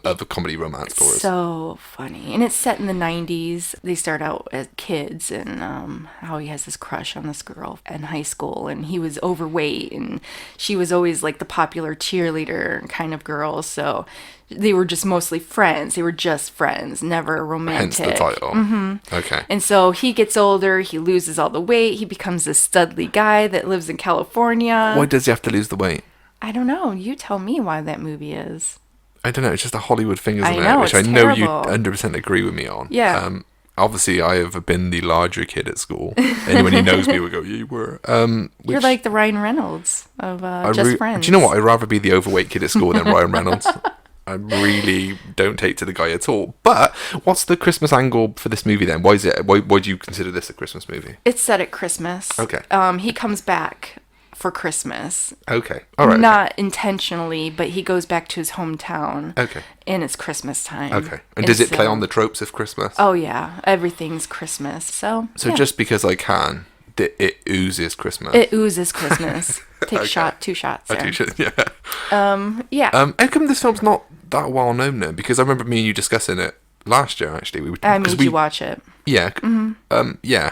of comedy romance stories. So funny. And it's set in the 90s. They start out as kids and how he has this crush on this girl in high school, and he was overweight and she was always like the popular cheerleader kind of girl, so they were just mostly friends. They were just friends, never romantic. Hence the title. Mm-hmm. Okay. And so he gets older, he loses all the weight, he becomes this studly guy that lives in California. Why does he have to lose the weight? I don't know. You tell me why that movie is. I don't know. It's just a Hollywood thing, isn't it? Which I know you 100% agree with me on. Yeah. Obviously, I have been the larger kid at school. Anyone who knows me would go, you were. You're like the Ryan Reynolds of Just Friends. Do you know what? I'd rather be the overweight kid at school than Ryan Reynolds. I really don't take to the guy at all. But what's the Christmas angle for this movie then? Why do you consider this a Christmas movie? It's set at Christmas. Okay. He comes back for Christmas. Okay. All right. Not intentionally, but he goes back to his hometown. Okay. And it's Christmas time. Okay. And does it play on the tropes of Christmas? Oh yeah, everything's Christmas. So just because I can, it oozes Christmas. It oozes Christmas. Take 2 shots. There. Yeah. Yeah. How come this film's not that well known then? Because I remember me and you discussing it last year. Actually, I made you watch it. Yeah. Mm-hmm. Yeah.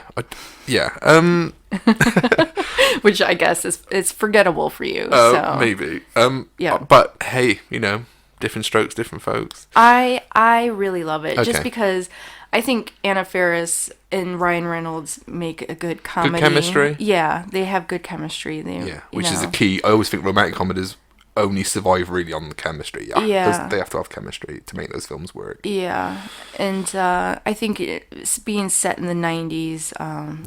Which I guess it's forgettable for you. So maybe. Yeah. But hey, different strokes, different folks. I really love it just Okay. because I think Anna Faris and Ryan Reynolds make a good comedy. Good chemistry? Yeah, they have good chemistry. Which is the key. I always think romantic comedies only survive really on the chemistry. Yeah. They have to have chemistry to make those films work. Yeah. And I think it's being set in the 90s.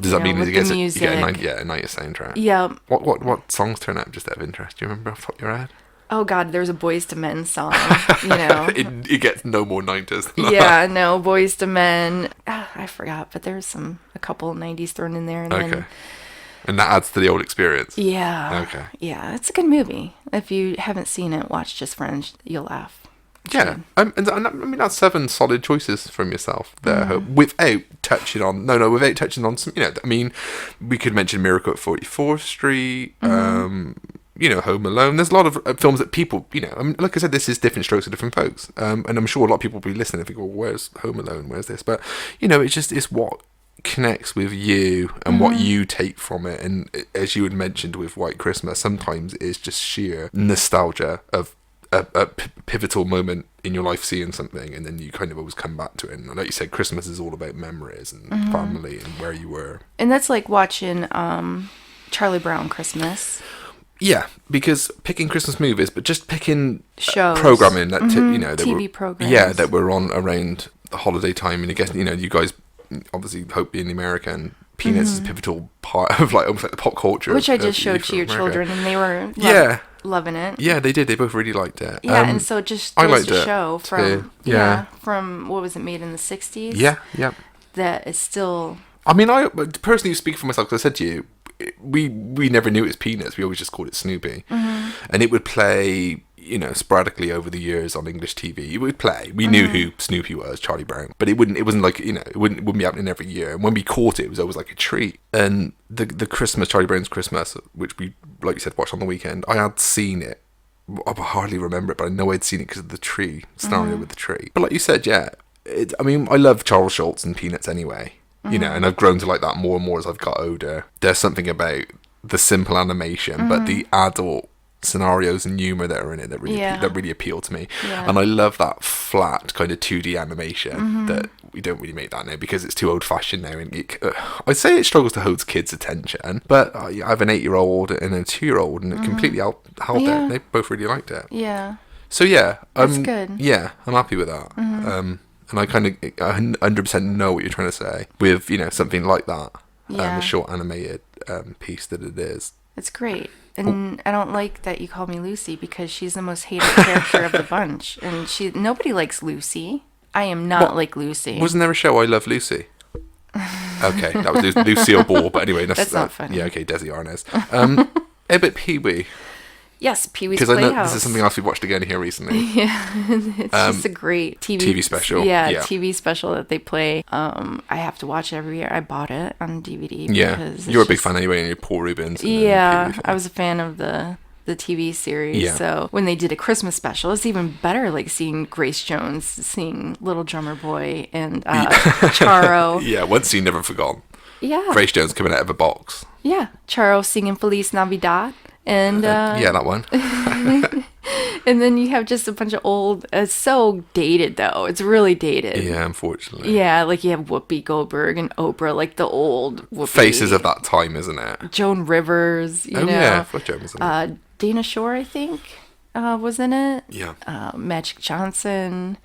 Does that mean with you get the music? a 90s soundtrack? Yeah. What songs turn up just out of interest? Do you remember off the top of your head? Oh God, there's a Boys to Men song, it gets no more 90s than that. Yeah, no, Boys to Men. I forgot, but there's a couple 90s thrown in there. And then, and that adds to the old experience. Yeah. Okay. Yeah, it's a good movie. If you haven't seen it, watch Just Friends. You'll laugh. Yeah. And I mean, that's 7 solid choices from yourself there. Without touching on some, I mean, we could mention Miracle at 44th Street, Home Alone. There's a lot of films that people, I mean, like I said, this is different strokes for different folks. And I'm sure a lot of people will be listening and think, well, where's Home Alone? Where's this? But, it's what connects with you and what you take from it. And as you had mentioned with White Christmas, sometimes it's just sheer nostalgia of a pivotal moment in your life, seeing something, and then you kind of always come back to it. And like you said, Christmas is all about memories and family and where you were. And that's like watching Charlie Brown Christmas. Yeah, because picking Christmas movies, but just picking shows, programming that TV programs. Yeah, that were on around the holiday time. And I guess you guys obviously Hope being the American. Peanuts is a pivotal part of almost like the pop culture. Which I just showed to your children, and they were loving it. Yeah, they did. They both really liked it. Yeah, and so just I liked a it show from from what was it, made in the 60s? Yeah. That is still. I mean, I personally speak for myself, because I said to you, we never knew it was Peanuts. We always just called it Snoopy, and it would play sporadically over the years on English TV. It would play. We knew who Snoopy was, Charlie Brown, but it wasn't like, it wouldn't be happening every year. And when we caught it, it was always like a treat. And the Christmas, Charlie Brown's Christmas, which we, like you said, watched on the weekend, I had seen it. I hardly remember it, but I know I'd seen it because of the tree, scenario with the tree. But like you said, I mean, I love Charles Schultz and Peanuts anyway, and I've grown to like that more and more as I've got older. There's something about the simple animation, but the adult scenarios and humor that are in it that really appeal to me. And I love that flat kind of 2D animation that we don't really make that now because it's too old-fashioned now. And I'd say it struggles to hold kids' attention, but I have an 8-year-old and a 2-year-old, and it completely held it. They both really liked it. Yeah. So yeah, that's good. Yeah, I'm happy with that. And I kind of 100% know what you're trying to say with something like that. The short animated piece that it is. It's great. And I don't like that you call me Lucy because she's the most hated character of the bunch. And nobody likes Lucy. I am not like Lucy. Wasn't there a show I Love Lucy? Okay, that was Lucille Ball. But anyway, that's not funny. Yeah, okay, Desi Arnaz. But Pee-wee. Yes, Pee-wee's Playhouse. Because I know this is something else we watched again here recently. Yeah, it's just a great TV special. Yeah, TV special that they play. I have to watch it every year. I bought it on DVD. Yeah, you're a big fan anyway, and you're Paul Rubens. Yeah, I was a fan of the TV series. Yeah. So when they did a Christmas special, it's even better. Like seeing Grace Jones, seeing Little Drummer Boy, and Charo. Yeah, one scene never forgotten. Yeah, Grace Jones coming out of a box. Yeah, Charo singing Feliz Navidad. And yeah, that one. And then you have just a bunch of old. It's so dated, though. It's really dated. Yeah, unfortunately. Yeah, like you have Whoopi Goldberg and Oprah, like the old Whoopi. Faces of that time, isn't it? Joan Rivers. You know. Yeah, I thought Joan was in it. Dana Shore, I think, was in it. Yeah. Magic Johnson.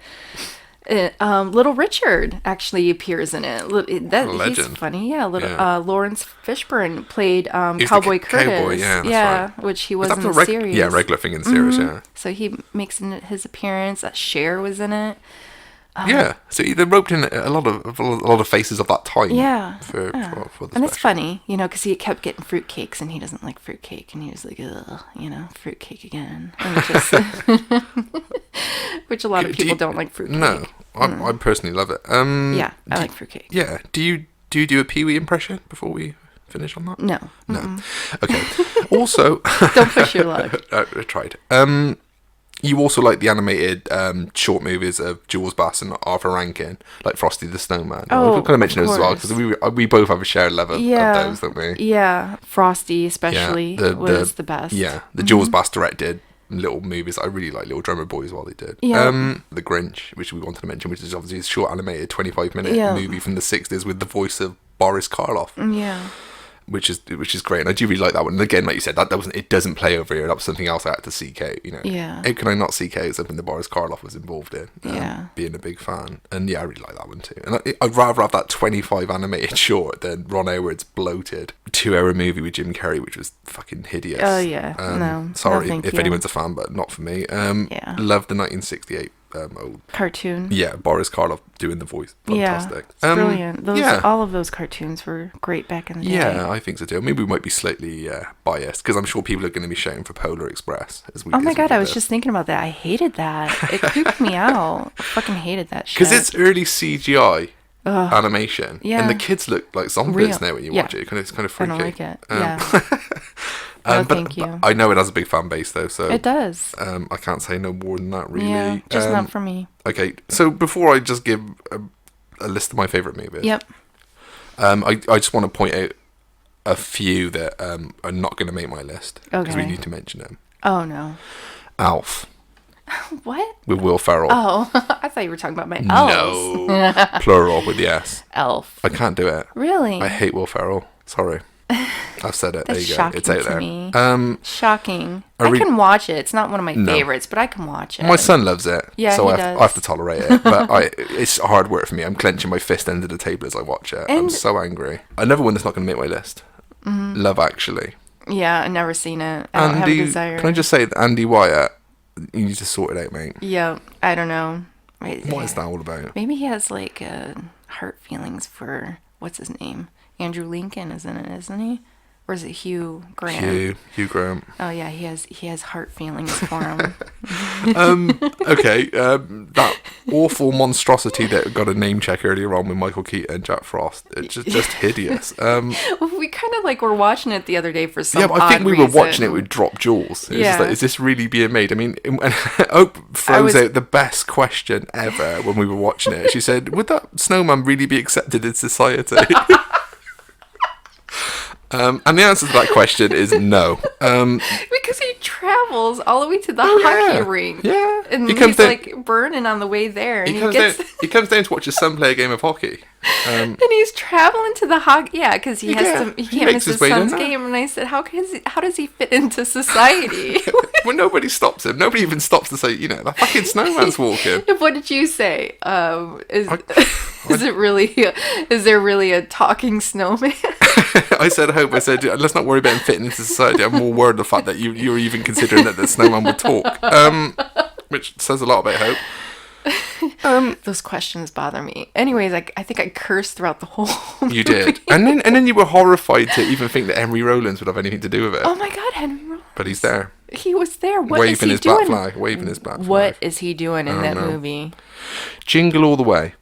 Little Richard actually appears in it. He's funny, yeah. Lawrence Fishburne played Cowboy Curtis. Cowboy, yeah, that's right. Which he was in the series. Yeah, regular thing in the series, yeah. So he makes his appearance. Cher was in it. Yeah, so they roped in a lot of faces of that time. Yeah, for the and special. It's funny, because he kept getting fruitcakes, and he doesn't like fruitcake, and he was like, ugh, fruitcake again, and just which a lot of people don't like fruitcake. No, I personally love it. Yeah, I like fruitcake. Yeah, do you do a Pee-wee impression before we finish on that? No. Okay. Also, don't push your luck. I tried. You also like the animated short movies of Jules Bass and Arthur Rankin, like Frosty the Snowman. Oh, we kind of mention those as well because we both have a shared love of those, don't we? Yeah, Frosty especially was the best. Yeah, the Jules Bass directed little movies. I really like Little Drummer Boy as well. They did. Yeah. The Grinch, which we wanted to mention, which is obviously a short animated 25-minute movie from the 60s with the voice of Boris Karloff. Yeah. Which is great, and I do really like that one. And again, like you said, it doesn't play over here. That was something else I had to seek out. Yeah. How can I not seek out something that Boris Karloff was involved in? Yeah. Being a big fan, and yeah, I really like that one too. And I'd rather have that 25 animated short than Ron Howard's bloated 2-hour movie with Jim Carrey, which was fucking hideous. Oh yeah. No. Sorry no, if anyone's a fan, but not for me. Yeah. Love the 1968. Old cartoon. Yeah, Boris Karloff doing the voice. Fantastic. Yeah, brilliant. All of those cartoons were great back in the day. Yeah, I think so too. Maybe we might be slightly biased because I'm sure people are going to be shouting for Polar Express as we. Oh my god, I was just thinking about that. I hated that. It creeped me out. I fucking hated that shit. Because it's early CGI animation, and the kids look like zombies now when you watch it. It's kind of freaky. I don't like it. Yeah. Thank you. But I know it has a big fan base though, so it does. I can't say no more than that, really. Yeah, just not for me. Okay, so before I just give a list of my favourite movies, yep. I just want to point out a few that are not going to make my list because we need to mention them. Oh no. Alf. What? With Will Ferrell. Oh, I thought you were talking about my elves. No, plural with the S. Elf. I can't do it. Really? I hate Will Ferrell. Sorry. I've said it. There you go. It's out there. Me. Shocking. I can watch it. It's not one of my favorites, but I can watch it. My son loves it. Yeah, so he I have to tolerate it. But it's hard work for me. I'm clenching my fist under the table as I watch it. I'm so angry. Another one that's not going to make my list. Mm-hmm. Love Actually. Yeah, I've never seen it. I don't have a desire. Can I just say that Andy Wyatt, you need to sort it out, mate. Yeah, I don't know. What is that all about? Maybe he has like heart feelings for, what's his name? Andrew Lincoln is in it, isn't he? Or is it Hugh Grant? Hugh Grant. Oh yeah, he has heart feelings for him. Okay, that awful monstrosity that got a name check earlier on with Michael Keaton and Jack Frost. It's just hideous. We kind of like were watching it the other day for some. Yeah, but I think we were watching it with Drop Jewels. It's just like, is this really being made? I mean, Ope throws out the best question ever when we were watching it. She said, "Would that snowman really be accepted in society?" And the answer to that question is no. Because he travels all the way to the hockey rink. Yeah. And he's like burning on the way there. And he comes down to watch his son play a game of hockey. And he's traveling to the hockey. Yeah, because he can't miss his son's game. And I said, how does he fit into society? Well, nobody stops him. Nobody even stops to say, the fucking snowman's walking. What did you say? Is there really a talking snowman? I said hope. I said, let's not worry about him fitting into society. I'm more worried of the fact that you were even considering that the snowman would talk. Which says a lot about hope. Those questions bother me. Anyways, I think I cursed throughout the whole movie. You did. And then you were horrified to even think that Henry Rollins would have anything to do with it. Oh my God, Henry Rollins. But he's there. He was there. Waving his black flag. What is he doing in that movie? Jingle All the Way.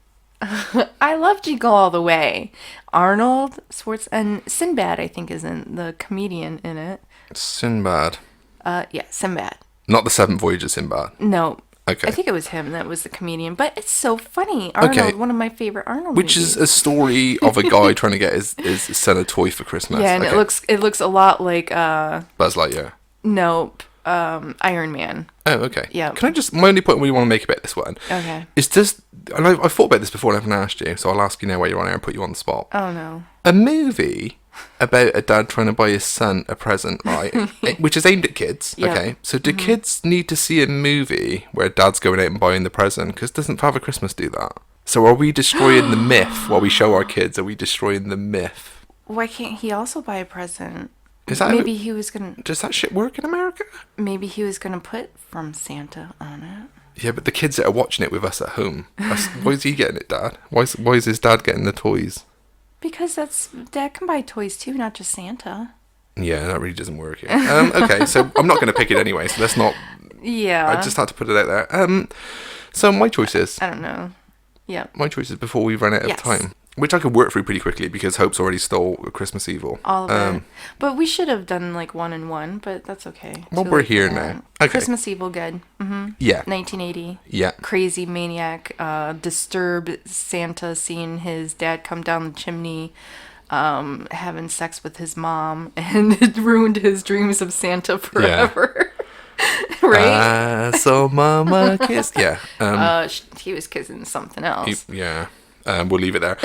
I love Jingle All the Way. Arnold Schwarzenegger and Sinbad, I think, is in the comedian in it. Sinbad. Yeah, Sinbad. Not the Seventh Voyage of Sinbad. No. Okay. I think it was him that was the comedian, but it's so funny. Arnold, one of my favorite Arnold movies. Which is a story of a guy trying to get his son a toy for Christmas. Yeah, and it looks a lot like Buzz Lightyear. Nope. Iron Man. Oh, okay. Yeah. Can I just, my only point we want to make about this one is just, and I've thought about this before and I haven't asked you, so I'll ask you now while you're on air and put you on the spot. Oh, no. A movie about a dad trying to buy his son a present, right? Which is aimed at kids, okay? So do kids need to see a movie where dad's going out and buying the present? Because doesn't Father Christmas do that? So are we destroying the myth while we show our kids? Are we destroying the myth? Why can't he also buy a present? Is that maybe he was gonna... Does that shit work in America? Maybe he was gonna put from Santa on it. Yeah, but the kids that are watching it with us at home, why is he getting it, Dad? Why is his dad getting the toys? Because Dad can buy toys too, not just Santa. Yeah, that really doesn't work here. Okay, so I'm not going to pick it anyway, so let's not... Yeah. I just had to put it out there. So my choice is... I don't know. Yeah. My choice is before we run out of time. Which I could work through pretty quickly because Hope's already stole Christmas Evil. All of it. But we should have done like 1 and 1, but that's okay. Well, we're here now. Okay. Christmas Evil, good. Mm-hmm. Yeah. 1980. Yeah. Crazy maniac, disturbed Santa seeing his dad come down the chimney, having sex with his mom, and it ruined his dreams of Santa forever. Yeah. Right? So Mama kissed. Yeah. He was kissing something else. We'll leave it there.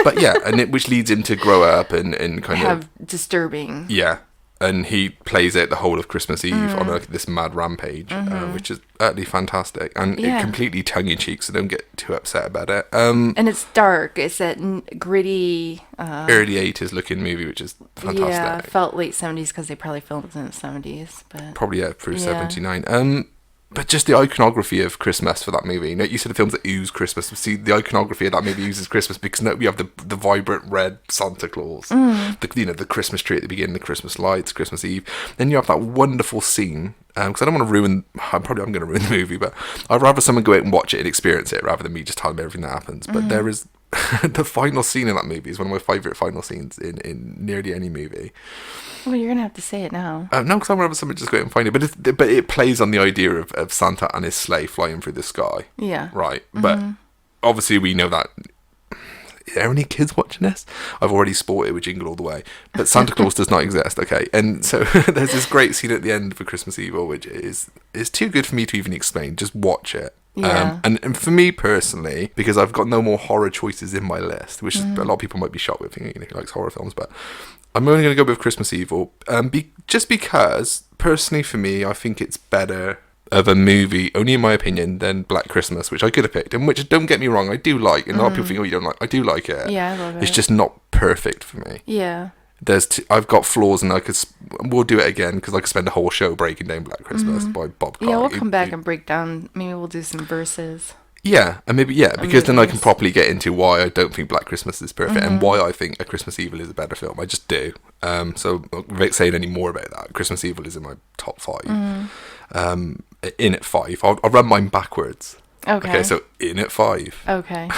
But yeah, which leads him to grow up and kind have disturbing. Yeah. And he plays out the whole of Christmas Eve on this mad rampage, which is utterly fantastic. And it completely tongue-in-cheek, so don't get too upset about it. And it's dark. It's that gritty... early 80s looking movie, which is fantastic. Yeah, felt late 70s because they probably filmed it in the 70s. But probably, through 79. But just the iconography of Christmas for that movie. You said the films that ooze Christmas. See, the iconography of that movie oozes Christmas because we have the vibrant red Santa Claus, the Christmas tree at the beginning, the Christmas lights, Christmas Eve. Then you have that wonderful scene. Because I don't want to ruin. I'm going to ruin the movie, but I'd rather someone go out and watch it and experience it rather than me just telling them everything that happens. But there is the final scene in that movie is one of my favourite final scenes in nearly any movie. Well, you're going to have to say it now. No, because I'm going to have someone just go out and find it. But it plays on the idea of Santa and his sleigh flying through the sky. Yeah. Right. But obviously we know that... Are there any kids watching this? I've already spoiled it with Jingle All the Way. But Santa Claus does not exist, okay? And so there's this great scene at the end for Christmas Evil, which is too good for me to even explain. Just watch it. Yeah. And for me personally, because I've got no more horror choices in my list, which is, a lot of people might be shocked with thinking he likes horror films, but I'm only going to go with Christmas Evil, just because personally for me, I think it's better of a movie, only in my opinion, than Black Christmas, which I could have picked, and which, don't get me wrong, I do like, and a lot of people think, oh, you don't like, I do like it. Yeah, I love it. It's just not perfect for me. Yeah. I've got flaws, and we'll do it again, because I could spend a whole show breaking down Black Christmas by Bob Clark. Yeah, we'll come back and break down, maybe we'll do some verses. Yeah, and maybe, because then I can properly get into why I don't think Black Christmas is perfect, and why I think A Christmas Evil is a better film. I just do. So without saying any more about that, Christmas Evil is in my top 5. In at 5. I'll run mine backwards. Okay, so in at 5. Okay.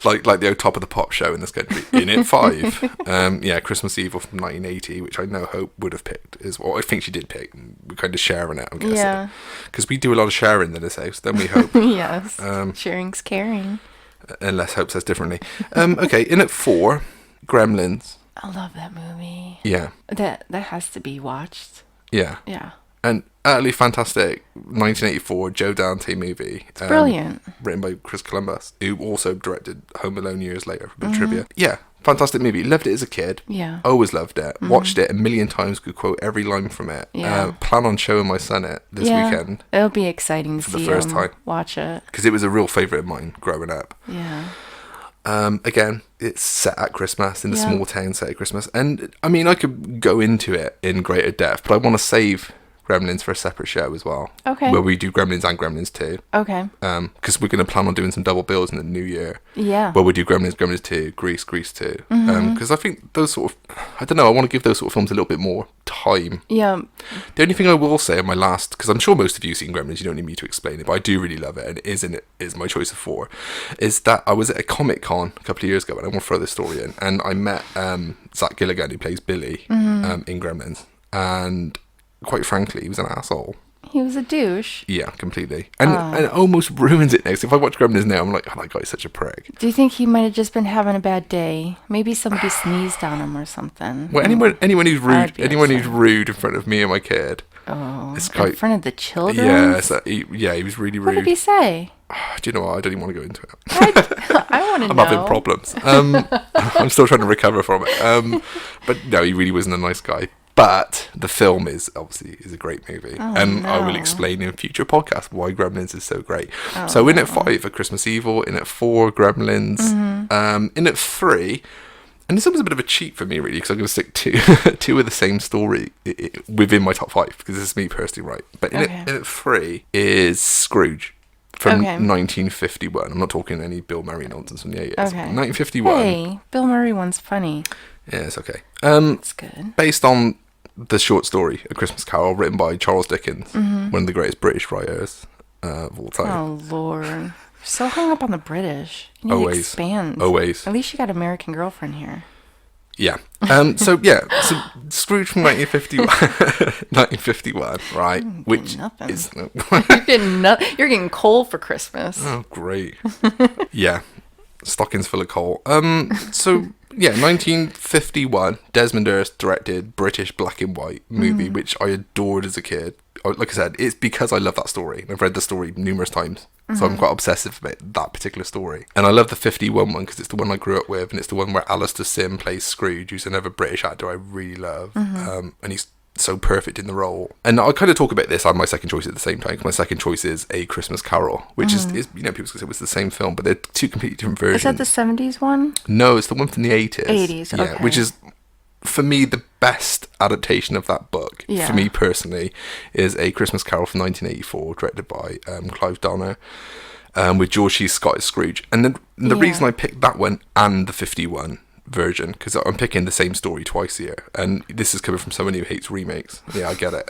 like the old Top of the Pop show in this country. In at 5. Christmas Evil from 1980, which I know Hope would have picked as well. I think she did pick. We're kind of sharing it, I'm guessing. Yeah. Because we do a lot of sharing in this house, don't we, Hope? Yes. Sharing's caring. Unless Hope says differently. Okay, in at 4, Gremlins. I love that movie. Yeah. That has to be watched. Yeah. Yeah. An utterly fantastic 1984 Joe Dante movie. It's brilliant. Written by Chris Columbus, who also directed Home Alone years later, for a bit of trivia. Yeah, fantastic movie. Loved it as a kid. Yeah. Always loved it. Watched it a million times, could quote every line from it. Yeah. Plan on showing my son it this weekend. It'll be exciting to see the first him time. watch it. Because it was a real favourite of mine growing up. Yeah. Again, it's set at Christmas, in the small town set at Christmas. And, I mean, I could go into it in greater depth, but I want to save Gremlins for a separate show as well. Okay. Where we do Gremlins and Gremlins 2. Okay. Because we're going to plan on doing some double bills in the new year. Yeah. Where we do Gremlins, Gremlins 2, Grease 2. Because I think those sort of... I don't know, I want to give those sort of films a little bit more time. Yeah. The only thing I will say on my last... Because I'm sure most of you have seen Gremlins, you don't need me to explain it, but I do really love it, and it is my choice of 4, is that I was at a Comic-Con a couple of years ago, and I want to throw this story in, and I met Zach Gilligan, who plays Billy in Gremlins, and... quite frankly, he was an asshole. He was a douche. Yeah, completely. And it almost ruins it next. If I watch Gremlins now, I'm like, oh, that guy's such a prick. Do you think he might have just been having a bad day? Maybe somebody sneezed on him or something. Well, anyone who's rude in front of me and my kid. Oh, it's quite, in front of the children? Yeah, he was really rude. What did he say? Do you know what? I don't even want to go into it. I want to know. I'm having problems. I'm still trying to recover from it. But no, he really wasn't a nice guy. But the film is a great movie, and I will explain in a future podcast why Gremlins is so great. So in at 5 are Christmas Evil, in at 4 Gremlins, in at 3, and it's almost a bit of a cheat for me really, because I'm going to stick two of the same story within my top 5 because this is me personally, right? But in at 3 is Scrooge. From 1951. I'm not talking any Bill Murray nonsense from the 80s. 1951. Hey, Bill Murray one's funny. Yeah, it's okay. It's good. Based on the short story A Christmas Carol, written by Charles Dickens, one of the greatest British writers of all time. Oh Lord, so hung up on the British. You need Always. to expand. Always. At least you got American Girlfriend here. Yeah. So Scrooge from 1951, 1951, right? Which nothing. is You're getting coal for Christmas. Oh, great. Yeah, stockings full of coal. 1951, Desmond Hurst directed British black and white movie, which I adored as a kid. Like I said, it's because I love that story. I've read the story numerous times, so I'm quite obsessive about that particular story. And I love the 51 one because it's the one I grew up with, and it's the one where Alistair Sim plays Scrooge, who's another British actor I really love, and he's so perfect in the role. And I kind of talk about this and my second choice at the same time, because my second choice is A Christmas Carol, which is people say it was the same film, but they're two completely different versions. Is that the 70s one? No, it's the one from the 80s. 80s, okay. Yeah, which is, for me, the best adaptation of that book, for me personally, is A Christmas Carol from 1984, directed by Clive Donner, with George C. Scott as Scrooge. And the reason I picked that one and the 51 version, because I'm picking the same story twice here, and this is coming from someone who hates remakes. Yeah, I get it.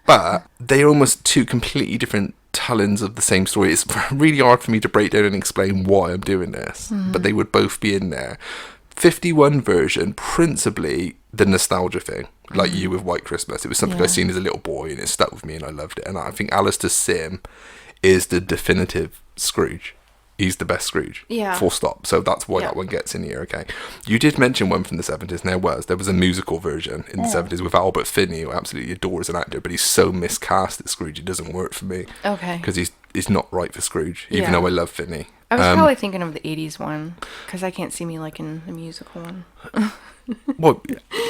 But they're almost two completely different tellings of the same story. It's really hard for me to break down and explain why I'm doing this, but they would both be in there. 51 version, principally the nostalgia thing, like you with White Christmas. It was something I seen as a little boy, and it stuck with me, and I loved it. And I think Alistair Sim is the definitive Scrooge. He's the best Scrooge. Yeah. Full stop. So that's why that one gets in here, okay? You did mention one from the 70s, and there was a musical version in the 70s with Albert Finney, who I absolutely adore as an actor, but he's so miscast as Scrooge, it doesn't work for me. Okay. Because he's not right for Scrooge, even though I love Finney. I was probably thinking of the 80s one, because I can't see me liking the musical one. Well,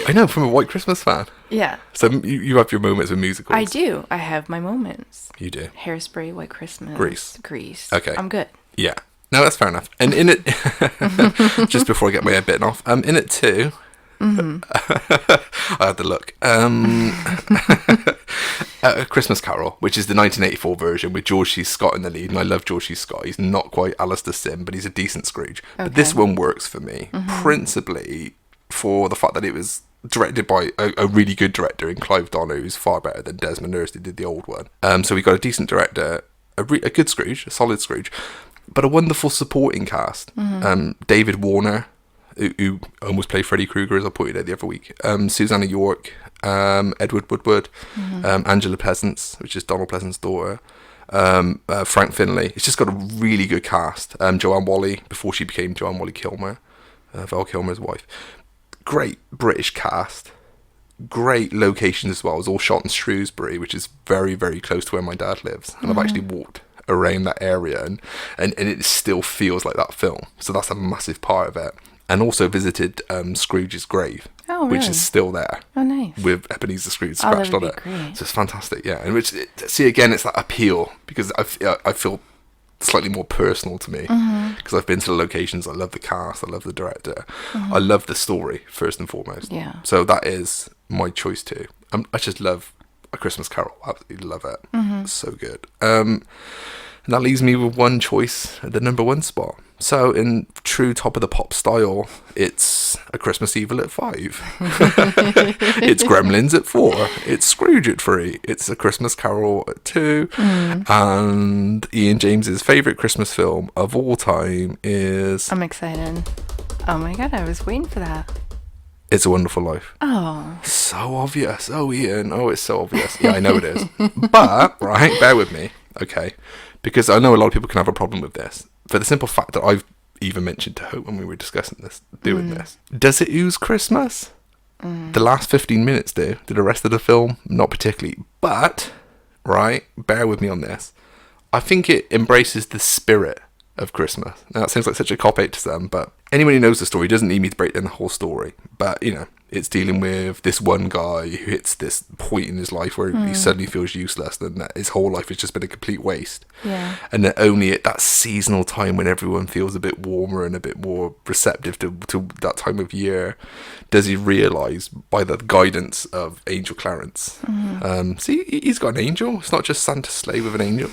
I know, from a White Christmas fan. Yeah. So you have your moments with musicals. I do. I have my moments. You do. Hairspray, White Christmas. Grease. Okay. I'm good. Yeah. No, that's fair enough. And in it, just before I get my head bitten off, in it too, I had to look. A Christmas Carol, which is the 1984 version with George C. Scott in the lead, and I love George C. Scott. He's not quite Alistair Sim, but he's a decent Scrooge. Okay. But this one works for me, principally for the fact that it was directed by a really good director in Clive Donner, who's far better than Desmond Hurst, who did the old one. So we got a decent director, a good Scrooge, a solid Scrooge, but a wonderful supporting cast. David Warner, who almost played Freddy Krueger, as I pointed out the other week. Susanna York, Edward Woodward, Angela Pleasance, which is Donald Pleasance's daughter. Frank Finlay. It's just got a really good cast. Joanne Whalley, before she became Joanne Whalley Kilmer, Val Kilmer's wife. great British cast, great locations as well. It was all shot in Shrewsbury, which is very, very close to where my dad lives. And I've actually walked around that area, and it still feels like that film. So that's a massive part of it. And also visited Scrooge's grave, which is still there. Oh, nice. With Ebenezer Scrooge scratched on it. Great. So it's fantastic, yeah. And see, again, it's that appeal, because I feel slightly more personal to me, because I've been to the locations. I love the cast, I love the director, I love the story first and foremost. Yeah. So that is my choice too. I just love A Christmas Carol. Absolutely love it. It's so good. And that leaves me with one choice at the number 1 spot. So in true Top of the Pop style, it's A Christmas Evil at 5. It's Gremlins at 4. It's Scrooge at 3. It's A Christmas Carol at 2. And Ian James's favourite Christmas film of all time is... I'm excited. Oh my god, I was waiting for that. It's a Wonderful Life. Oh. So obvious. Oh, Ian. Oh, it's so obvious. Yeah, I know it is. But, right, bear with me. Okay. Because I know a lot of people can have a problem with this. For the simple fact that I've even mentioned to Hope when we were discussing this, doing this. Does it ooze Christmas? The last 15 minutes do. The rest of the film, not particularly. But, right, bear with me on this. I think it embraces the spirit of Christmas. Now, it sounds like such a cop-out to some, but anyone who knows the story doesn't need me to break down the whole story. But, you know, it's dealing with this one guy who hits this point in his life where he suddenly feels useless, and that his whole life has just been a complete waste. Yeah. And that only at that seasonal time when everyone feels a bit warmer and a bit more receptive to that time of year, does he realise, by the guidance of Angel Clarence, see, he's got an angel. It's not just Santa's sleigh with an angel.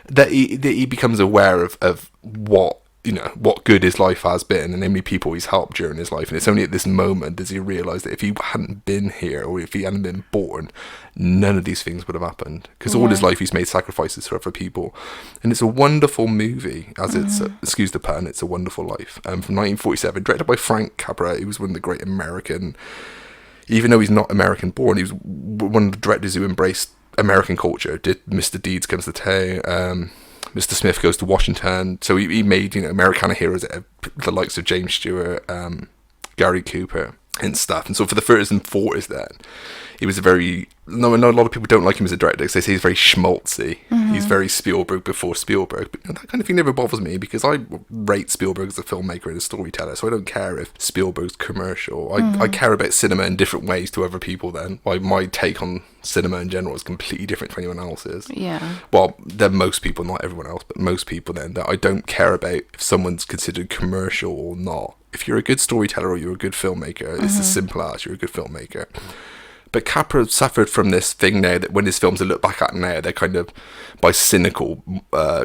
That he becomes aware of what, you know, what good his life has been and how many people he's helped during his life. And it's only at this moment does he realise that if he hadn't been here, or if he hadn't been born, none of these things would have happened. Because all his life he's made sacrifices for other people. And it's a wonderful movie, as it's, excuse the pun, It's a Wonderful Life. From 1947, directed by Frank Capra. He was one of the great American, even though he's not American born, he was one of the directors who embraced American culture. Did Mr. Deeds Comes to Town, Mr. Smith Goes to Washington. So he made, you know, Americana heroes, the likes of James Stewart, Gary Cooper and stuff. And so for the 30s and 40s then, he was a very... No, I know a lot of people don't like him as a director because they say he's very schmaltzy. He's very Spielberg before Spielberg. But, you know, that kind of thing never bothers me because I rate Spielberg as a filmmaker and a storyteller. So I don't care if Spielberg's commercial. I care about cinema in different ways to other people then. Like, my take on cinema in general is completely different to anyone else's. Yeah. Well, then most people, not everyone else, but most people then, that I don't care about if someone's considered commercial or not. If you're a good storyteller or you're a good filmmaker, it's as simple as you're a good filmmaker. But Capra suffered from this thing now that when his films are looked back at now, they're kind of by cynical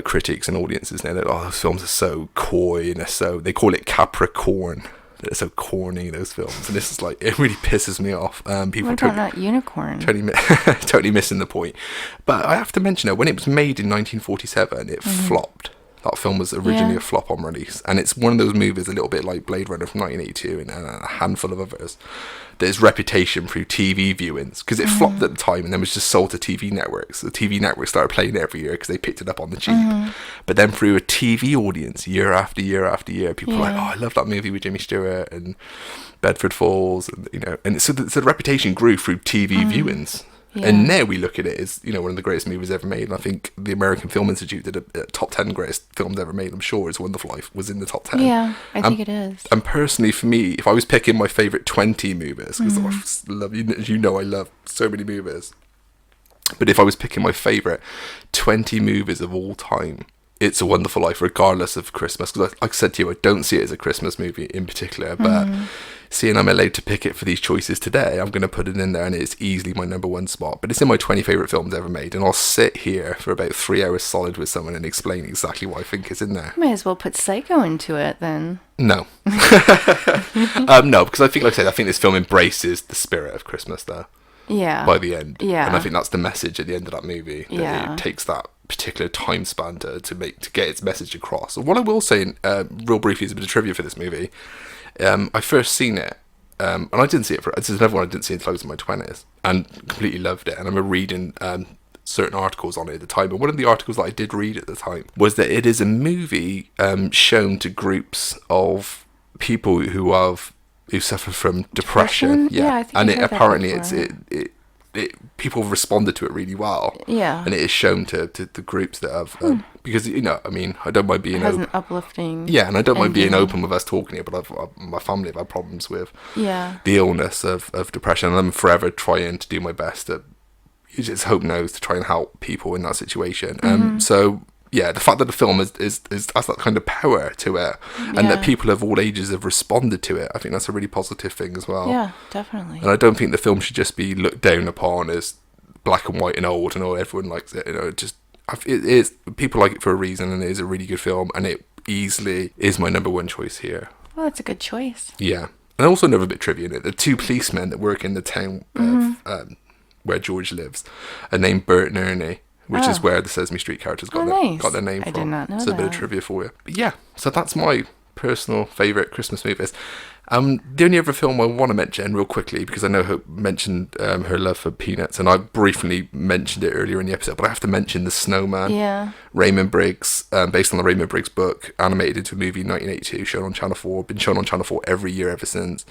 critics and audiences now. That those films are so coy and they call it Capricorn. They're so corny, those films, and this is like, it really pisses me off. People what about not unicorn? Totally missing the point. But I have to mention that when it was made in 1947, it flopped. That film was originally a flop on release, and it's one of those movies, a little bit like Blade Runner from 1982 and a handful of others, that its reputation through TV viewings, because it flopped at the time and then was just sold to TV networks. The TV networks started playing it every year because they picked it up on the cheap. But then through a TV audience, year after year after year, people were like, oh, I love that movie with Jimmy Stewart and Bedford Falls, and, you know, and so the reputation grew through TV viewings. Yeah. And now we look at it as, you know, one of the greatest movies ever made. And I think the American Film Institute did a top 10 greatest films ever made. I'm sure It's a Wonderful Life was in the top 10. Yeah, I think it is. And personally, for me, if I was picking my favourite 20 movies, because I love, you know, I love so many movies. But if I was picking my favourite 20 movies of all time, It's a Wonderful Life, regardless of Christmas. Because like I said to you, I don't see it as a Christmas movie in particular, but seeing I'm allowed to pick it for these choices today, I'm going to put it in there, and it's easily my number 1 spot. But it's in my 20 favourite films ever made, and I'll sit here for about 3 hours solid with someone and explain exactly why I think it's in there. May as well put Psycho into it then. No. No, because I think, like I said, I think this film embraces the spirit of Christmas there. Yeah. By the end. Yeah. And I think that's the message at the end of that movie. That it takes that particular time span to get its message across. And what I will say, real briefly, is a bit of trivia for this movie. I first seen it, and I didn't see it this is another one I didn't see until I was in my 20s, and completely loved it. And I remember reading certain articles on it at the time, but one of the articles that I did read at the time was that it is a movie shown to groups of people who have who suffer from depression. Yeah, I think and I heard apparently that people have responded to it really well. Yeah. And it is shown to the groups that have because I mean, I don't mind being it has an uplifting. Yeah, and I don't mind being ending. open with us talking here, but my family have had problems with the illness of depression, and I'm forever trying to do my best to use hope knows to try and help people in that situation. So yeah, the fact that the film has that kind of power to it, and that people of all ages have responded to it, I think that's a really positive thing as well. Yeah, definitely. And I don't think the film should just be looked down upon as black and white and old and everyone likes it. It is, people like it for a reason, and it is a really good film, and it easily is my number one choice here. Well, that's a good choice. Yeah. And also another bit trivia in it, the two policemen that work in the town of, where George lives are named Bert and Ernie, which is where the Sesame Street characters got their name from. I did not know So that. a bit of trivia for you. But yeah, so that's my personal favourite Christmas movies. The only other film I want to mention real quickly, because I know Hope mentioned her love for Peanuts, and I briefly mentioned it earlier in the episode, but I have to mention The Snowman. Yeah. Raymond Briggs, based on the Raymond Briggs book, animated into a movie in 1982, shown on Channel 4, been shown on Channel 4 every year ever since.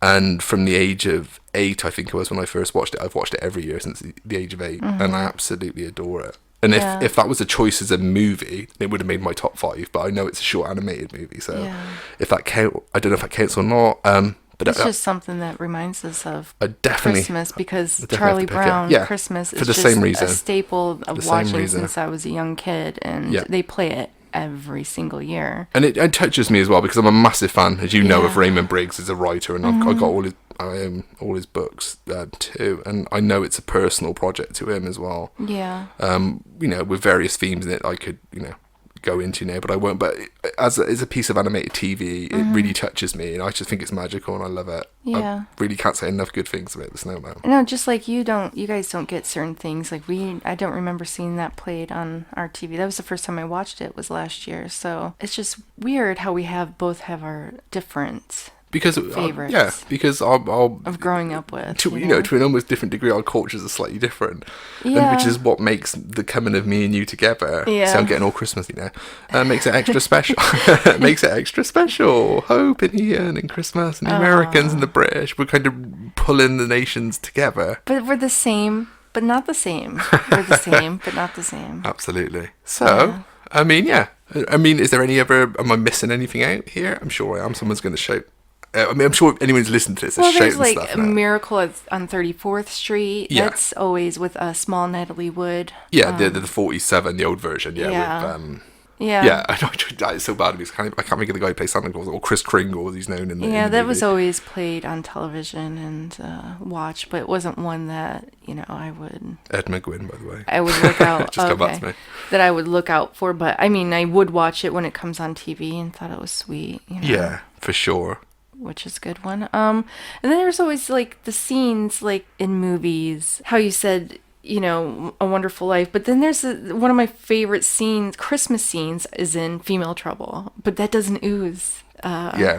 And from the age of 8, I think it was when I first watched it, I've watched it every year since the age of 8, and I absolutely adore it. And if that was a choice as a movie, it would have made my top 5. But I know it's a short animated movie, so if that count, I don't know if that counts or not. But it's just something that reminds us of definitely, Christmas, because I Charlie Brown Christmas is for the just same reason. A staple of watching since I was a young kid, and they play it every single year. And it touches me as well, because I'm a massive fan, as you know, of Raymond Briggs as a writer, and I got all his books too, and I know it's a personal project to him as well. Yeah. With various themes in it, I could go into now, but I won't. But as a piece of animated TV, it really touches me, and I just think it's magical, and I love it. Yeah. I really can't say enough good things about The Snowman. No, just like you guys don't get certain things. Like I don't remember seeing that played on our TV. That was the first time I watched it, was last year. So it's just weird how we both have our different favorites. Because I'll of growing up with, to an almost different degree, our cultures are slightly different, which is what makes the coming of me and you together. So I'm getting all Christmassy now. Makes it extra special. Makes it extra special. Hope and Ian and Christmas and the Americans and the British. We're kind of pulling the nations together. But we're the same, but not the same. We're the same, but not the same. Absolutely. So, I mean, is there any other? Am I missing anything out here? I'm sure I am. Someone's going to shout. I'm sure if anyone's listening to this, well, there's like a Miracle on 34th Street. Yeah. That's always with a small Natalie Wood. Yeah, the 47, the old version. Yeah. I know it's so bad because I can't think of the guy who plays Santa Claus, or Chris Kringle, as he's known in the that movie. was always played on television and watched, but it wasn't one that I would. Ed McGuinn, by the way. I would look out. Just come back to me. That I would look out for, but I mean, I would watch it when it comes on TV and thought it was sweet. Yeah, for sure. Which is a good one. And then there's always like the scenes like in movies, how you said, A Wonderful Life, but then there's one of my favorite scenes, Christmas scenes, is in Female Trouble, but that doesn't ooze.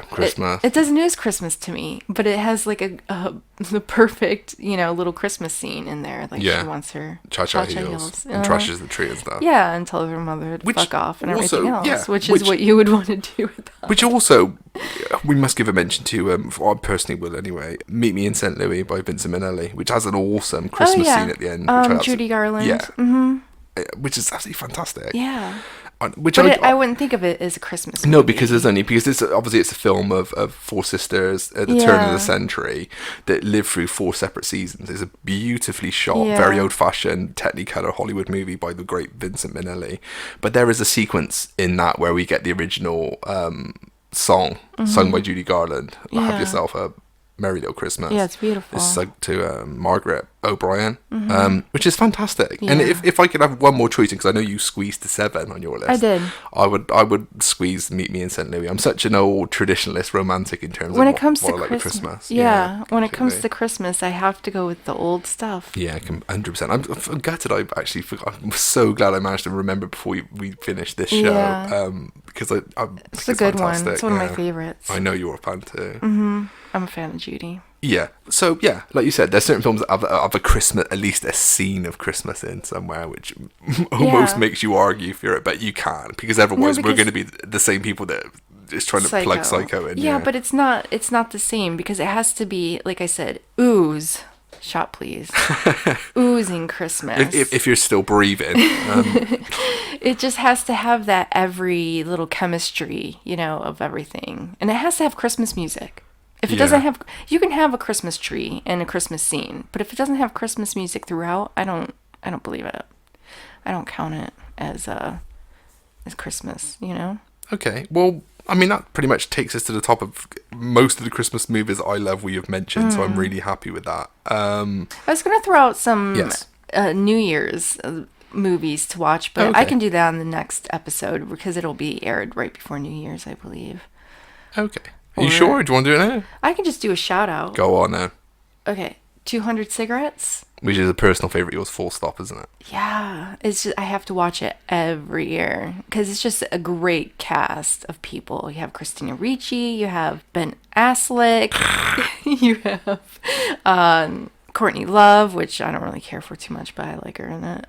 Christmas. It doesn't ooze Christmas to me, but it has like the perfect, little Christmas scene in there. Like she wants her cha-cha heels and trashes the tree and stuff. Yeah, and tells her mother to fuck off and everything else, which is what you would want to do with that. Which also, we must give a mention to, I personally will anyway, Meet Me in St. Louis by Vincent Minnelli, which has an awesome Christmas scene at the end. Judy Garland. Yeah. Mm-hmm. Which is absolutely fantastic. Yeah. But I wouldn't think of it as a Christmas movie. No, because it's obviously it's a film of 4 sisters at the turn of the century that lived through 4 separate seasons. It's a beautifully shot, very old-fashioned, Technicolor Hollywood movie by the great Vincent Minnelli. But there is a sequence in that where we get the original song sung by Judy Garland. Have yourself a Merry Little Christmas. Yeah, it's beautiful. It's sung to Margaret O'Brien, which is fantastic. Yeah. And if I could have one more choice, because I know you squeezed to 7 on your list. I did. I would squeeze Meet Me in St. Louis. I'm such an old traditionalist romantic in terms of what I like with Christmas. Yeah, when it comes to Christmas, I have to go with the old stuff. Yeah, 100%. I'm gutted I actually forgot. I'm so glad I managed to remember before we finished this show. Yeah. Because it's a good fantastic. one. It's one of my favorites. I know you're a fan too. Mm-hmm. I'm a fan of Judy. Yeah. So, like you said, there's certain films that have a Christmas, at least a scene of Christmas in somewhere, which almost makes you argue for it, but you can't, because otherwise we're going to be the same people that is trying to plug Psycho in. Yeah, but it's not the same because it has to be, like I said, ooze. Shot, please. Oozing Christmas. If you're still breathing. It just has to have that every little chemistry, of everything. And it has to have Christmas music. If it doesn't have, you can have a Christmas tree and a Christmas scene, but if it doesn't have Christmas music throughout, I don't believe it. I don't count it as Christmas, Okay, well, I mean, that pretty much takes us to the top of most of the Christmas movies I love we have mentioned, so I'm really happy with that. I was going to throw out some New Year's movies to watch, but I can do that on the next episode because it'll be aired right before New Year's, I believe. Okay. Are you sure? Do you want to do it now? I can just do a shout out. Go on now. Okay. 200 Cigarettes. Which is a personal favorite yours, full stop, isn't it? Yeah. It's just, I have to watch it every year because it's just a great cast of people. You have Christina Ricci, you have Ben Affleck, you have Courtney Love, which I don't really care for too much, but I like her in it.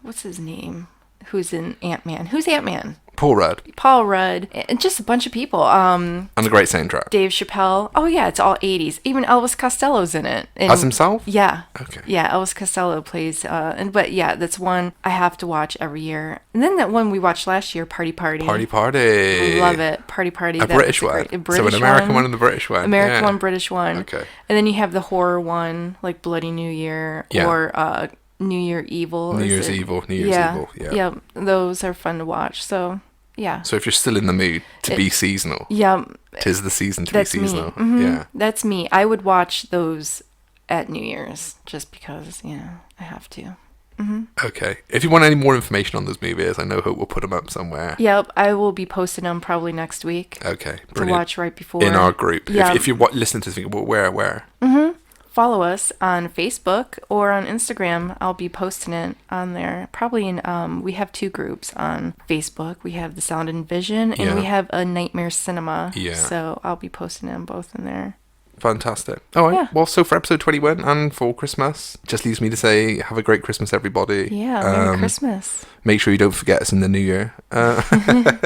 What's his name? Who's in Ant-Man? Who's Ant-Man? Paul Rudd. And just a bunch of people. And a great soundtrack. Dave Chappelle. Oh, yeah, it's all 80s. Even Elvis Costello's in it. As himself? Yeah. Okay. Yeah, Elvis Costello plays. But yeah, that's one I have to watch every year. And then that one we watched last year, Party. I love it. Party. A British one. So an American one and a British one. American one, British one. Okay. And then you have the horror one, like Bloody New Year or New Year Evil. New Year's Evil. Yeah, those are fun to watch. So, yeah. So if you're still in the mood to be seasonal. Yeah. 'Tis the season to be seasonal. Mm-hmm. Yeah. That's me. I would watch those at New Year's just because, I have to. Mm-hmm. Okay. If you want any more information on those movies, I know Hope will put them up somewhere. Yep. I will be posting them probably next week. Okay. Brilliant. To watch right before. In our group. Yeah. If you're listening to this, think, well, where? Mm-hmm. Follow us on Facebook or on Instagram. I'll be posting it on there. Probably we have 2 groups on Facebook. We have the Sound and Vision and we have a Nightmare Cinema. Yeah. So I'll be posting them both in there. Fantastic. All right. Yeah. Well, so for episode 21 and for Christmas, just leaves me to say, have a great Christmas, everybody. Yeah, Merry Christmas. Make sure you don't forget us in the new year.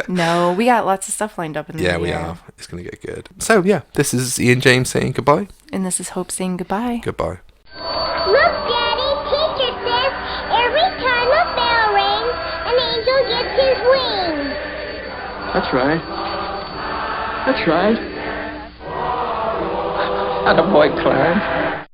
No, we got lots of stuff lined up in the new year. Yeah, we have. It's going to get good. So, yeah, this is Ian James saying goodbye. And this is Hope saying goodbye. Goodbye. Look, Daddy, teacher says every time a bell rings, an angel gets his wings. That's right. Attaboy, Clarence.